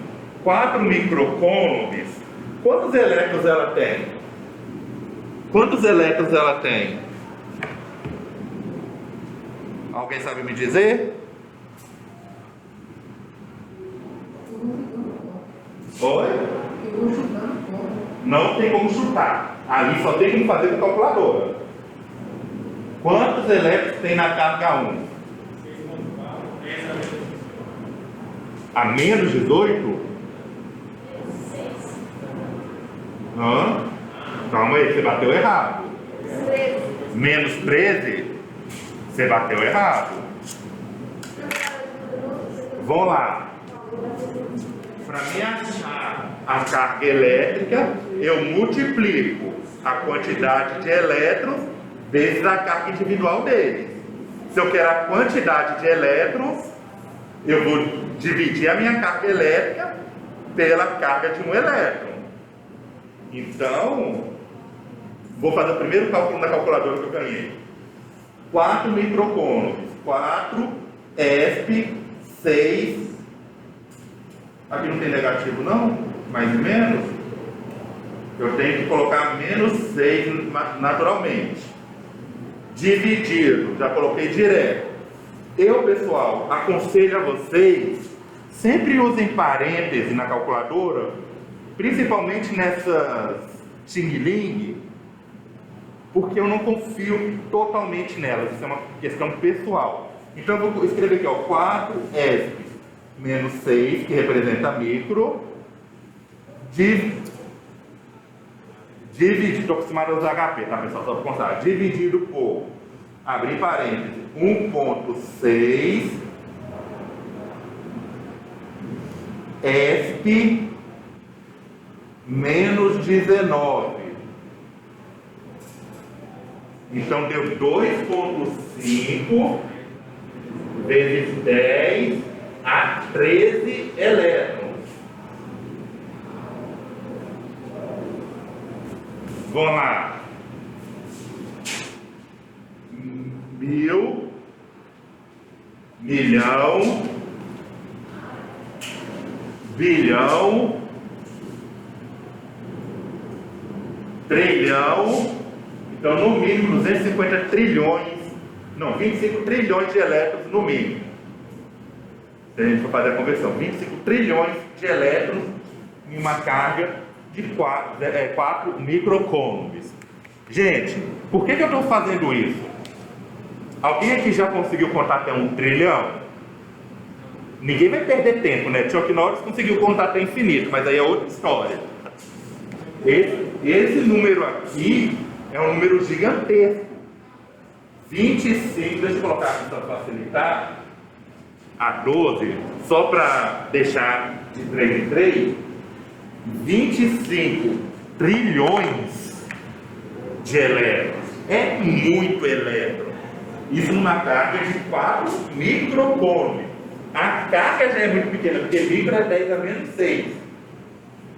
4 microcoulombs, quantos elétrons ela tem? Quantos elétrons ela tem? Alguém sabe me dizer? Oi? Não tem como chutar. Ali só tem como fazer com calculadora. Quantos elétrons tem na carga 1? A menos 18? Calma aí, você bateu errado. Menos 13? Você bateu errado. Vamos lá. Para me achar a carga elétrica, eu multiplico a quantidade de elétrons vezes a carga individual deles. Se eu quero a quantidade de elétrons, eu vou dividir a minha carga elétrica pela carga de um elétron. Então, vou fazer o primeiro cálculo na calculadora que eu ganhei. 4 microcoulombs, 4 ESP 6. Aqui não tem negativo não? Mais ou menos? Eu tenho que colocar menos 6 naturalmente. Dividido, já coloquei direto. Eu, pessoal, aconselho a vocês, sempre usem parêntese na calculadora, principalmente nessas Xing-Ling, porque eu não confio totalmente nelas, isso é uma questão pessoal. Então eu vou escrever aqui, ó, 4 ESP menos 6, que representa micro, dividido, estou acostumado a usar HP, tá pessoal, só para constar, dividido por, abrir parênteses, 1.6 ESP menos 19. Então deu 2.5 vezes 10 a 13 elétrons. Vamos lá. 1000, milhão, bilhão, trilhão. Então, no mínimo, 250 trilhões, não, 25 trilhões de elétrons no mínimo. Se a gente for fazer a conversão, 25 trilhões de elétrons em uma carga de 4 microcoulombs. Gente, por que eu estou fazendo isso? Alguém aqui já conseguiu contar até 1 trilhão? Ninguém vai perder tempo, né? Chuck Norris conseguiu contar até infinito, mas aí é outra história. Esse número aqui é um número gigantesco. 25, deixa eu colocar aqui para facilitar, a 12, só para deixar de 3 em 3, 25 trilhões de elétrons. É muito elétron. Isso numa carga de 4 microcoulombs. A carga já é muito pequena, porque micro é 10 a menos 6.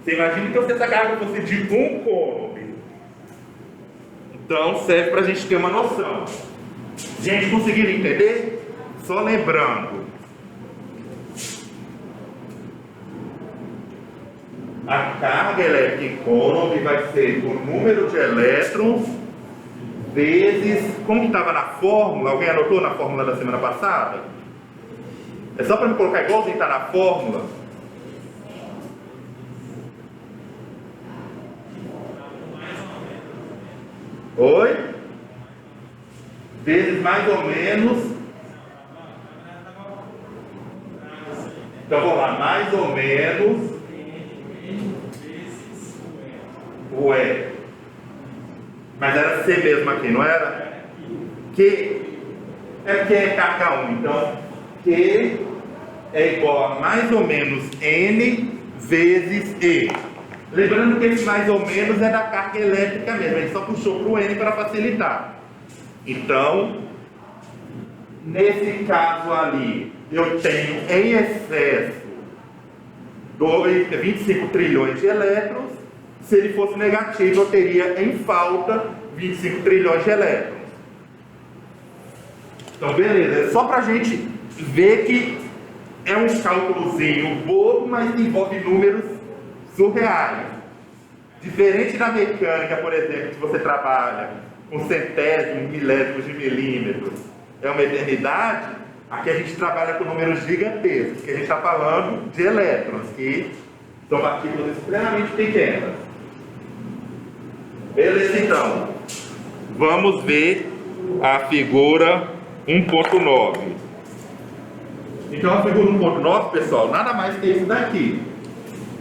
Você imagina que se essa carga fosse de 1 coulomb. Então serve para a gente ter uma noção. Gente, conseguiram entender? Só lembrando, a carga elétrica em coulomb vai ser o número de elétrons vezes, como que estava na fórmula, alguém anotou na fórmula da semana passada? É só para me colocar igualzinho está na fórmula. Oi? Vezes mais ou menos Então vamos lá, mais ou menos o E. Mas era C mesmo aqui, não era? Q é porque é carga 1. Então Q é igual a mais ou menos N vezes E. Lembrando que esse mais ou menos é da carga elétrica mesmo, a gente só puxou para o N para facilitar. Então, nesse caso ali, eu tenho em excesso 25 trilhões de elétrons. Se ele fosse negativo, eu teria em falta 25 trilhões de elétrons. Então, beleza, é só para a gente ver que é um cálculozinho bobo, mas envolve números surreais. Diferente da mecânica, por exemplo, que você trabalha com centésimos, milésimos de milímetros, é uma eternidade, aqui a gente trabalha com números gigantescos, que a gente está falando de elétrons, que são partículas extremamente pequenas. Beleza, então. Vamos ver a figura 1.9. Então a figura 1.9, pessoal, nada mais que isso daqui.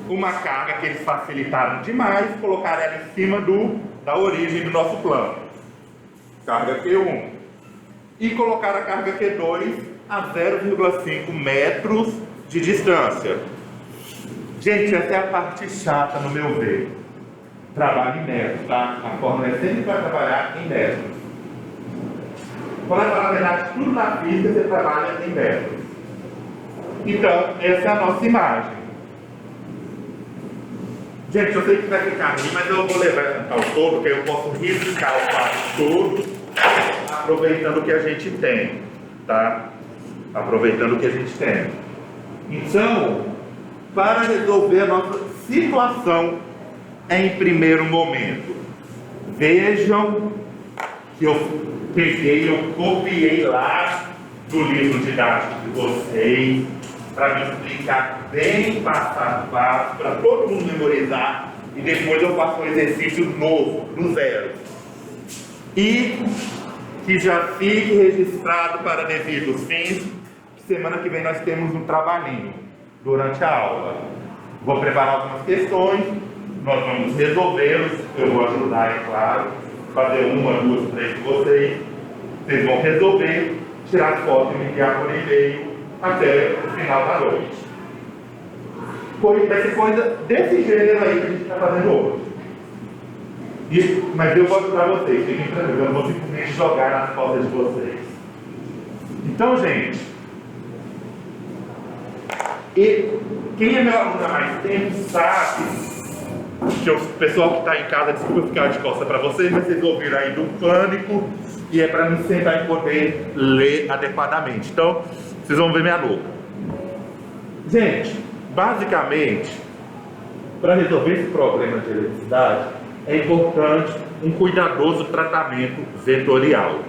Uma carga que eles facilitaram demais, colocaram ela em cima da origem do nosso plano. Carga Q1. E colocaram a carga Q2 a 0,5 metros de distância. Gente, essa é a parte chata no meu ver. Trabalho em metros, tá? A fórmula é sempre para trabalhar em metros. Para falar a verdade, tudo na física você trabalha em metros. Então, essa é a nossa imagem. Gente, eu sei que vai ficar ruim, mas eu vou levantar o todo, porque eu posso riscar o quadro todo, aproveitando o que a gente tem, tá? Aproveitando o que a gente tem. Então, para resolver a nossa situação em primeiro momento, vejam que eu peguei, eu copiei lá do livro didático de vocês, para me explicar bem passo a passo, para todo mundo memorizar, e depois eu faço um exercício novo, do zero. E que já fique registrado para devidos fins, que semana que vem nós temos um trabalhinho durante a aula. Vou preparar algumas questões, nós vamos resolvê-los, eu vou ajudar, é claro, fazer uma, duas, três com vocês vão resolver, tirar foto e me enviar por e-mail até o final da noite. Vai ser coisa desse gênero aí que a gente está fazendo hoje. Mas eu vou ajudar vocês, fiquem tranquilos, eu não vou simplesmente jogar nas costas de vocês. Então, gente, e quem é meu aluno há mais tempo sabe que o pessoal que está em casa, desculpa ficar de costas para vocês, mas vocês ouviram aí do pânico, e é para me sentar e poder ler adequadamente. Então, vocês vão ver minha louca. Gente, basicamente, para resolver esse problema de eletricidade, é importante um cuidadoso tratamento vetorial.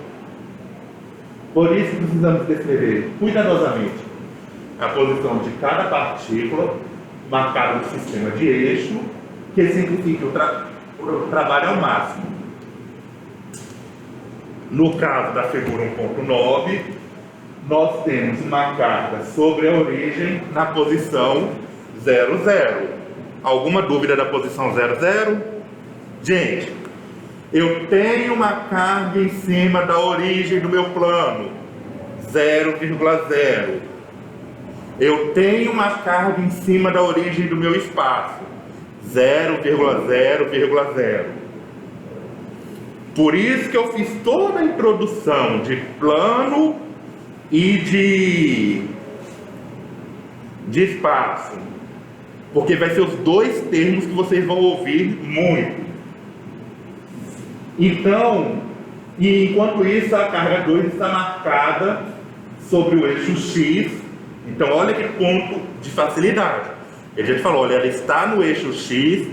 Por isso, precisamos descrever cuidadosamente a posição de cada partícula, marcada no sistema de eixo, que simplifica o trabalho ao máximo. No caso da figura 1.9, nós temos uma carga sobre a origem na posição 0, 0. Alguma dúvida da posição 0, 0? Gente, eu tenho uma carga em cima da origem do meu plano, 0,0. Eu tenho uma carga em cima da origem do meu espaço, 0,0,0. Por isso que eu fiz toda a introdução de plano e de espaço, porque vai ser os dois termos que vocês vão ouvir muito. Então, e enquanto isso, a carga 2 está marcada sobre o eixo X. Então, olha que ponto de facilidade. A gente falou, olha, ela está no eixo X,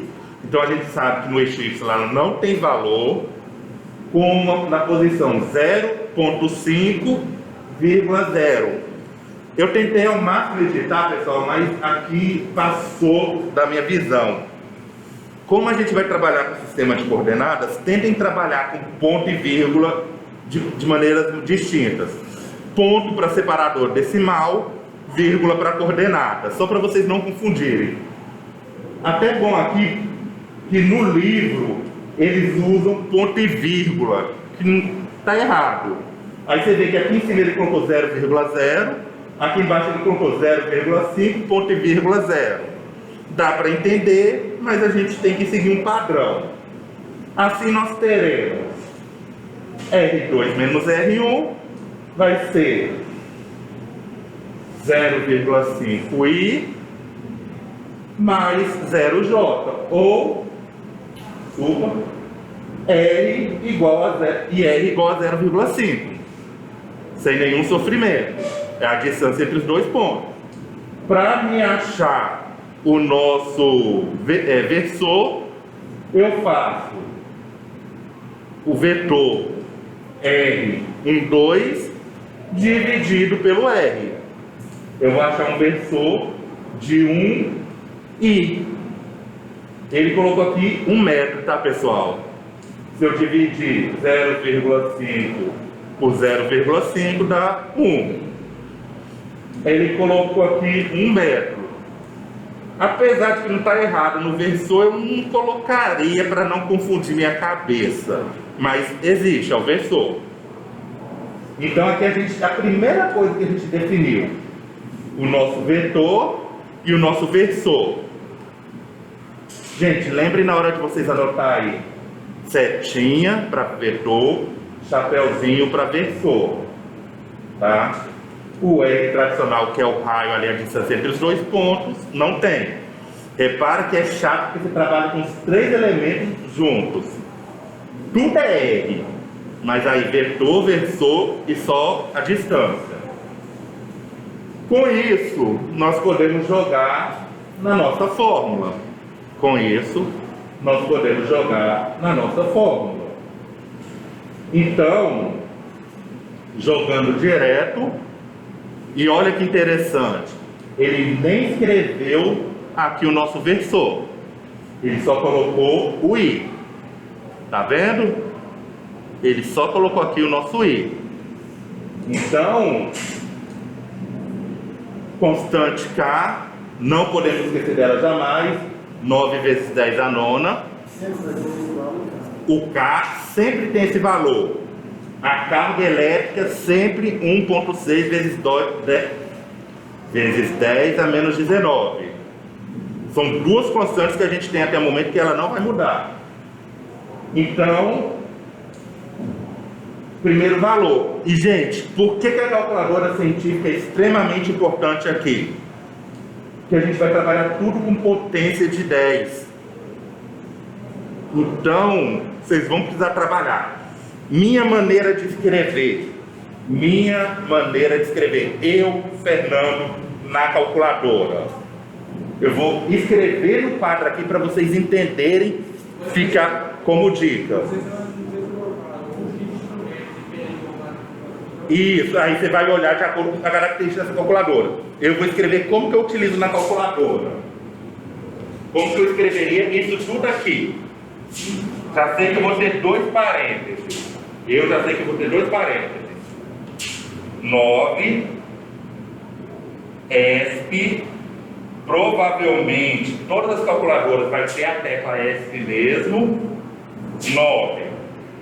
então a gente sabe que no eixo Y não tem valor, como na posição 0,5,0. Eu tentei ao máximo editar, pessoal, mas aqui passou da minha visão. Como a gente vai trabalhar com sistema de coordenadas, tentem trabalhar com ponto e vírgula de maneiras distintas. Ponto para separador decimal, vírgula para coordenada, só para vocês não confundirem. Até bom aqui que no livro eles usam ponto e vírgula, que está errado. Aí você vê que aqui em cima ele colocou 0,0, aqui embaixo ele colocou 0,5, ponto e vírgula 0. Dá para entender, mas a gente tem que seguir um padrão. Assim nós teremos R2 menos R1 vai ser 0,5i mais 0j, ou R igual a 0, e R igual a 0,5, sem nenhum sofrimento. É a distância entre os dois pontos. Para me achar o nosso versor, eu faço o vetor R em 2 dividido pelo R. Eu vou achar um versor de 1i. Ele colocou aqui 1 metro, tá, pessoal? Se eu dividir 0,5 por 0,5 dá 1. Ele colocou aqui 1 metro. Apesar de que não está errado no versor, eu não colocaria para não confundir minha cabeça. Mas existe, é o versor. Então aqui a primeira coisa que a gente definiu, o nosso vetor e o nosso versor. Gente, lembrem na hora de vocês anotarem setinha para vetor, chapéuzinho para versor, tá? O R tradicional, que é o raio ali, a distância entre os dois pontos, não tem. Repara que é chato porque você trabalha com os 3 elementos juntos. Tudo é R, mas aí vetor, versor e só a distância. Com isso, nós podemos jogar na nossa fórmula. Com isso, nós podemos jogar na nossa fórmula. Então, jogando direto, e olha que interessante, ele nem escreveu aqui o nosso versor, ele só colocou o i. Tá vendo? Ele só colocou aqui o nosso i. Então, constante K, não podemos esquecer dela jamais. 9 vezes 10 a nona. O K sempre tem esse valor. A carga elétrica sempre 1,6 vezes 10 a menos 19. São duas constantes que a gente tem até o momento que ela não vai mudar. Então, primeiro valor. E, gente, por que a calculadora científica é extremamente importante aqui? Porque a gente vai trabalhar tudo com potência de 10. Então, vocês vão precisar trabalhar. Minha maneira de escrever. Eu, Fernando, na calculadora. Eu vou escrever no quadro aqui para vocês entenderem, fica como dica. Isso, aí você vai olhar de acordo com a característica dessa calculadora. Eu vou escrever como que eu utilizo na calculadora. Como que eu escreveria isso tudo aqui. Já sei que eu vou ter 2 parênteses. 9 ESP. Provavelmente todas as calculadoras vai ter a tecla ESP mesmo. 9.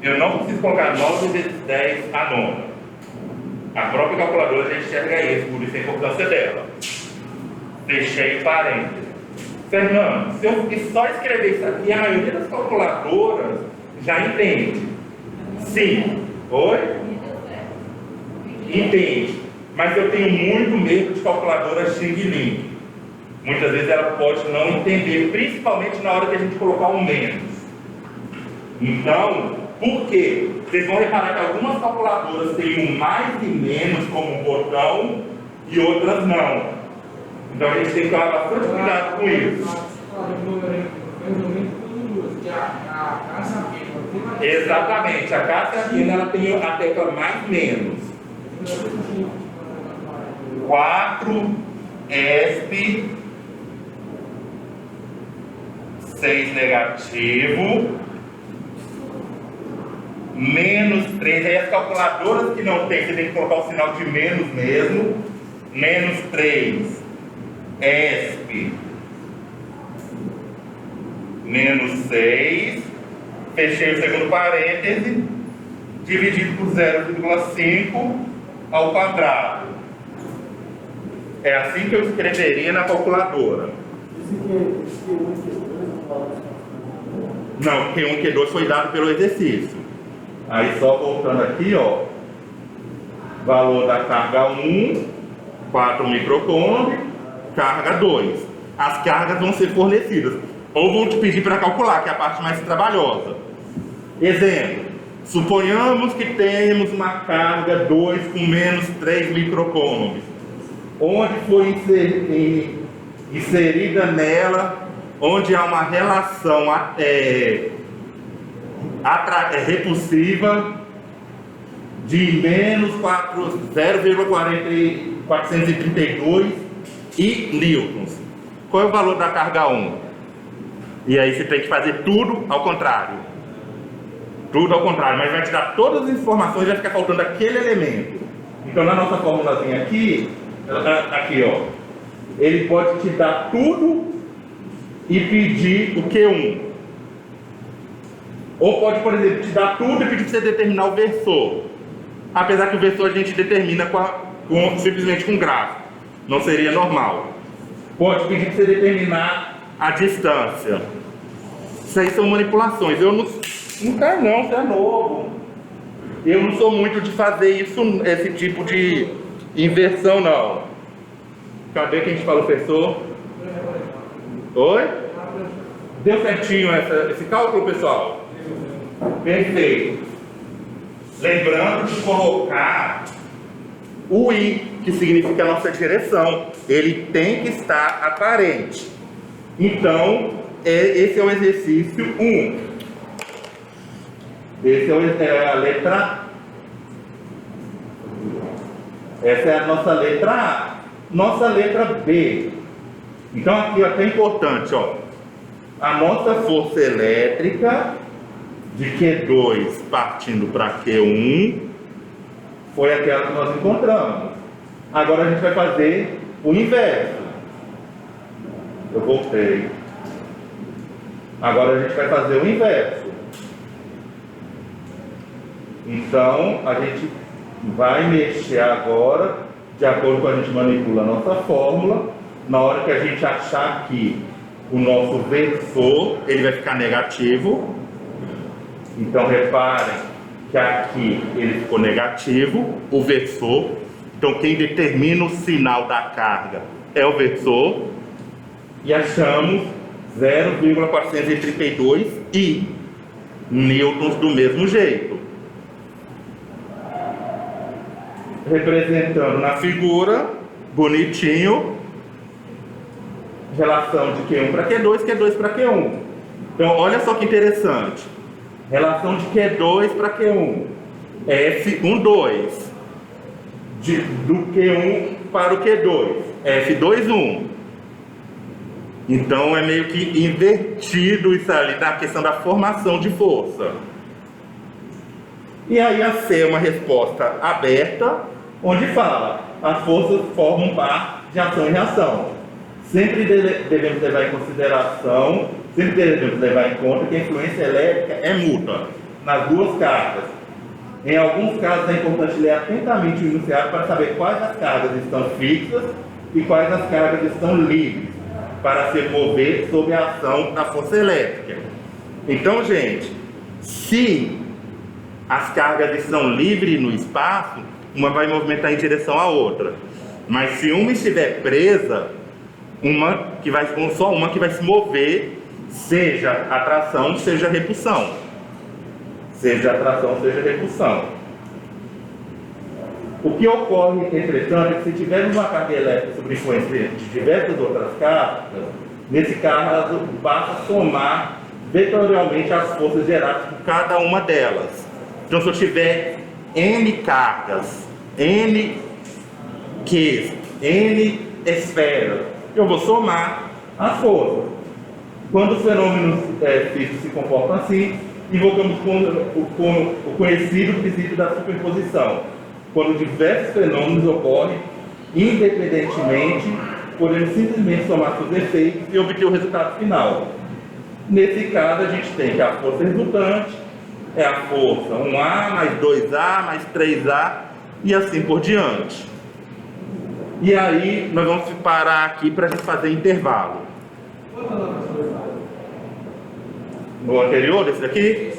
Eu não preciso colocar 9 vezes 10 a nona. A própria calculadora já enxerga isso, por isso a importância dela. Fechei parênteses. Fernando, se eu só escrever isso aqui, a maioria das calculadoras já entende. Sim. Oi? Entende. Mas eu tenho muito medo de calculadora Xing Ling. Muitas vezes ela pode não entender, principalmente na hora que a gente colocar um menos. Então, por quê? Vocês vão reparar que algumas calculadoras têm um mais e menos como um botão e outras não. Então a gente tem que tomar bastante cuidado com isso. Exatamente, a Cassiapina ela tem a tecla mais menos. 4 ESP 6 negativo menos 3. Aí as calculadoras que não tem, você tem que colocar o sinal de menos mesmo. menos 3, ESP, menos 6, fechei o segundo parêntese, dividido por 0,5 ao quadrado. É assim que eu escreveria na calculadora. Não, Q1 e Q2 foi dado pelo exercício. Aí só voltando aqui, ó, valor da carga 1, 4 microcoulomb, carga 2. As cargas vão ser fornecidas, ou vão te pedir para calcular, que é a parte mais trabalhosa. Exemplo, suponhamos que temos uma carga 2 com menos 3 microcoulombs. Onde foi inserida nela, onde há uma relação repulsiva de menos 0,432 e newtons. Qual é o valor da carga 1? E aí você tem que fazer tudo ao contrário. Tudo ao contrário, mas vai te dar todas as informações e vai ficar faltando aquele elemento. Então na nossa formulazinha aqui, ó, ele pode te dar tudo e pedir o Q1. Ou pode, por exemplo, te dar tudo e pedir para você determinar o versor. Apesar que o versor a gente determina simplesmente com gráfico. Não seria normal. Pode pedir para você determinar a distância. Isso aí são manipulações. Eu não quero não, você é novo. Eu não sou muito de fazer isso, esse tipo de inversão não. Cadê quem te falou, professor? Oi? Deu certinho esse cálculo, pessoal? Perfeito. Lembrando de colocar o I, que significa a nossa direção. Ele tem que estar aparente. Então, esse é o exercício 1. Esse é a letra. Essa é a nossa letra A. Nossa letra B. Então aqui até importante, ó. A nossa força elétrica de Q2 partindo para Q1 foi aquela que nós encontramos. Agora a gente vai fazer o inverso. Eu voltei. Agora a gente vai fazer o inverso. Então a gente vai mexer agora, de acordo com a gente manipula a nossa fórmula. Na hora que a gente achar que o nosso versor, ele vai ficar negativo. Então reparem que aqui ele ficou negativo, o versor. Então quem determina o sinal da carga é o versor. E achamos 0,432 I newtons do mesmo jeito. Representando na figura, bonitinho, relação de Q1 para Q2, Q2 para Q1. Então, olha só que interessante. Relação de Q2 para Q1. F12. Do Q1 para o Q2. F21. Então, é meio que invertido isso ali na questão da formação de força. E aí, a C é uma resposta aberta, onde fala: as forças formam um par de ação e reação. Sempre devemos levar em consideração, sempre devemos levar em conta que a influência elétrica é mútua nas duas cargas. Em alguns casos é importante ler atentamente o enunciado para saber quais as cargas estão fixas e quais as cargas estão livres, para se mover sob a ação da força elétrica. Então, gente, se as cargas estão livres no espaço, uma vai movimentar em direção à outra. Mas se uma estiver presa, só uma que vai se mover, seja atração, seja repulsão. Seja atração, seja repulsão. O que ocorre, entretanto, é que se tivermos uma carga elétrica sob influência de diversas outras cargas, nesse caso elas passam a somar vetorialmente as forças geradas por cada uma delas. Então, se eu tiver N cargas, N Qs, N esferas, eu vou somar as forças. Quando os fenômenos físicos se comportam assim, invocamos o conhecido princípio da superposição. Quando diversos fenômenos ocorrem independentemente, podemos simplesmente somar seus efeitos e obter o resultado final. Nesse caso, a gente tem que a força resultante é a força 1A mais 2A mais 3A e assim por diante. E aí, nós vamos parar aqui para a gente fazer intervalo. No anterior, esse daqui?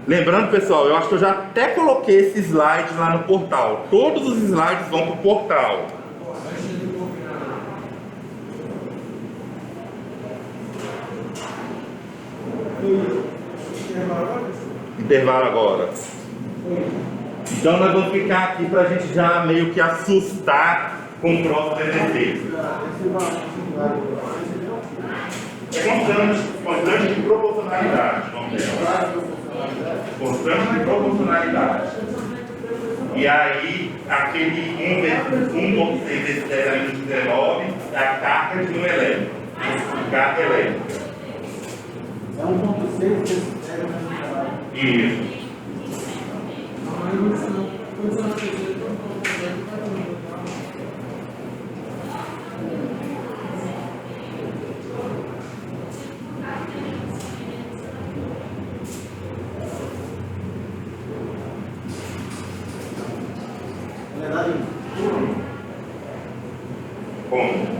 Lembrando, pessoal, eu acho que eu já até coloquei esse slide lá no portal. Todos os slides vão para o portal. Intervalo agora. Então nós vamos ficar aqui para a gente já meio que assustar com o próximo exercício. É constante de proporcionalidade. Constante de proporcionalidade. E aí, aquele 1,6 vezes 10 a menos 19 é a carga de um elétrico. Carga elétrica. É 1,6 vezes 10 a menos 19. Isso. Como?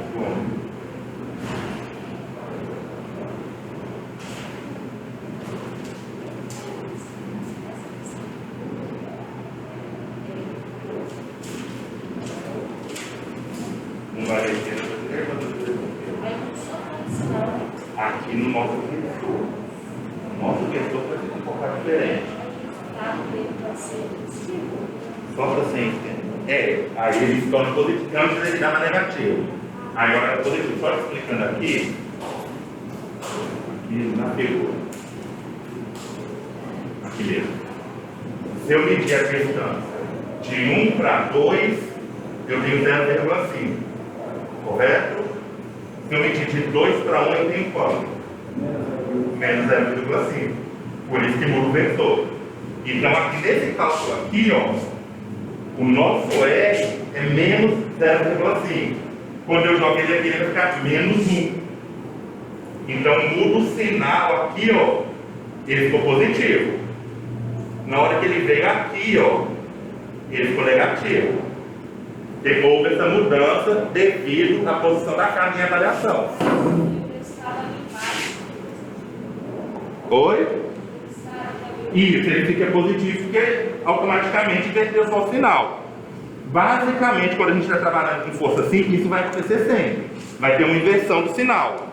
Não vai descer, aqui no nosso vetor. O nosso vetor vai ser um pouco diferente. Só para você entender. Aí ele se torna positivo. Antes ele dava negativo. Agora é positivo. Só explicando aqui na figura. Aqui mesmo. Se eu medir a distância de 1 para 2, eu tenho 0,5. Correto? Se eu medir de 2 para 1, eu tenho quanto? Menos 0,5. Por isso que muda o vetor. Então, aqui nesse cálculo aqui, ó, o nosso R é menos 0,5. Quando eu jogo ele aqui, ele vai ficar menos 1. Então, muda o sinal aqui, ó, ele ficou positivo. Na hora que ele veio aqui, ó, ele ficou negativo. Porque houve essa mudança devido à posição da carga em avaliação. Oi? Isso, ele fica positivo porque automaticamente inverteu só o sinal. Basicamente, quando a gente está trabalhando com força simples, isso vai acontecer sempre. Vai ter uma inversão do sinal.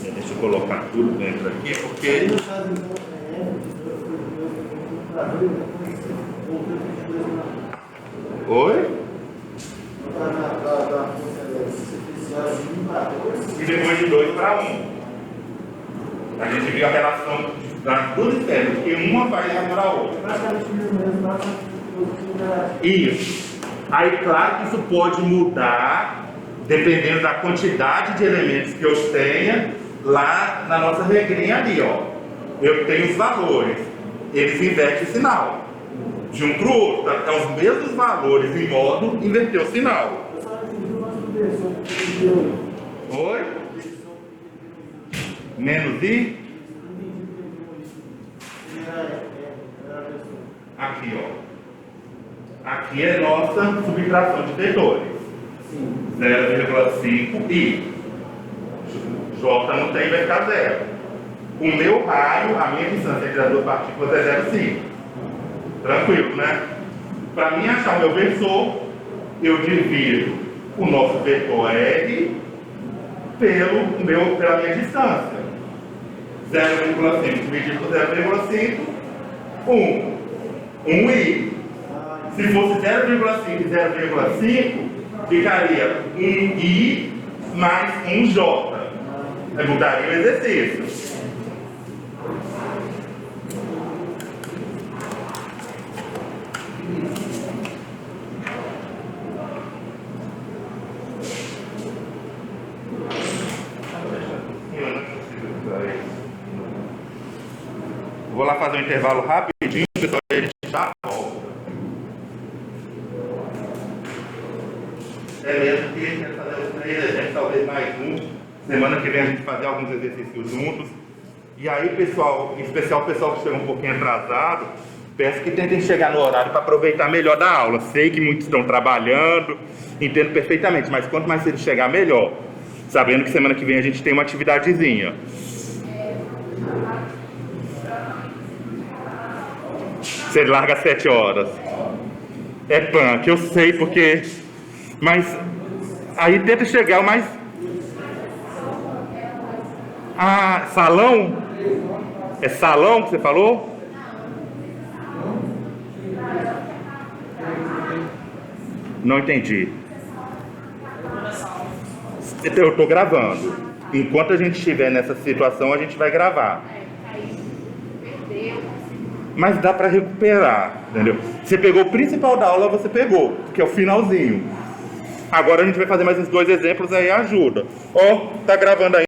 Deixa eu colocar tudo dentro aqui, porque... Oi? E depois de 2 para 1. A gente viu a relação das duas esferas, que uma vai para a outra. Isso. Aí, claro que isso pode mudar, dependendo da quantidade de elementos que eu tenha, lá na nossa regrinha ali, ó. Eu tenho os valores. Eles invertem o sinal. De um para o outro, é os mesmos valores em modo inverter o sinal. Oi? Menos I? Aqui, ó. Aqui é nossa subtração de vetores. 0,5 I. J não tem, vai ficar 0. O meu raio, a minha distância entre as duas partículas é 0,5. Tranquilo, né? Para mim achar o meu vetor, eu divido o nosso vetor R pela minha distância. 0,5 dividido por 0,5, 1. 1i. Se fosse 0,5 e 0,5, ficaria 1i mais 1j. Aí mudaria o exercício. Vou lá fazer um intervalo rapidinho, pessoal, e a gente já volta. Semana que vem a gente fazer alguns exercícios juntos. E aí, pessoal, em especial o pessoal que chega um pouquinho atrasado, peço que tentem chegar no horário para aproveitar melhor da aula. Sei que muitos estão trabalhando, entendo perfeitamente, mas quanto mais cedo chegar, melhor. Sabendo que semana que vem a gente tem uma atividadezinha. Você larga às 7 horas. É punk, eu sei porque... Mas aí tenta chegar o mais... Ah, salão? É salão que você falou? Não entendi. Eu estou gravando. Enquanto a gente estiver nessa situação, a gente vai gravar. Mas dá para recuperar, entendeu? Você pegou o principal da aula, você pegou, que é o finalzinho. Agora a gente vai fazer mais uns 2 exemplos aí, ajuda. Ó, tá gravando aí.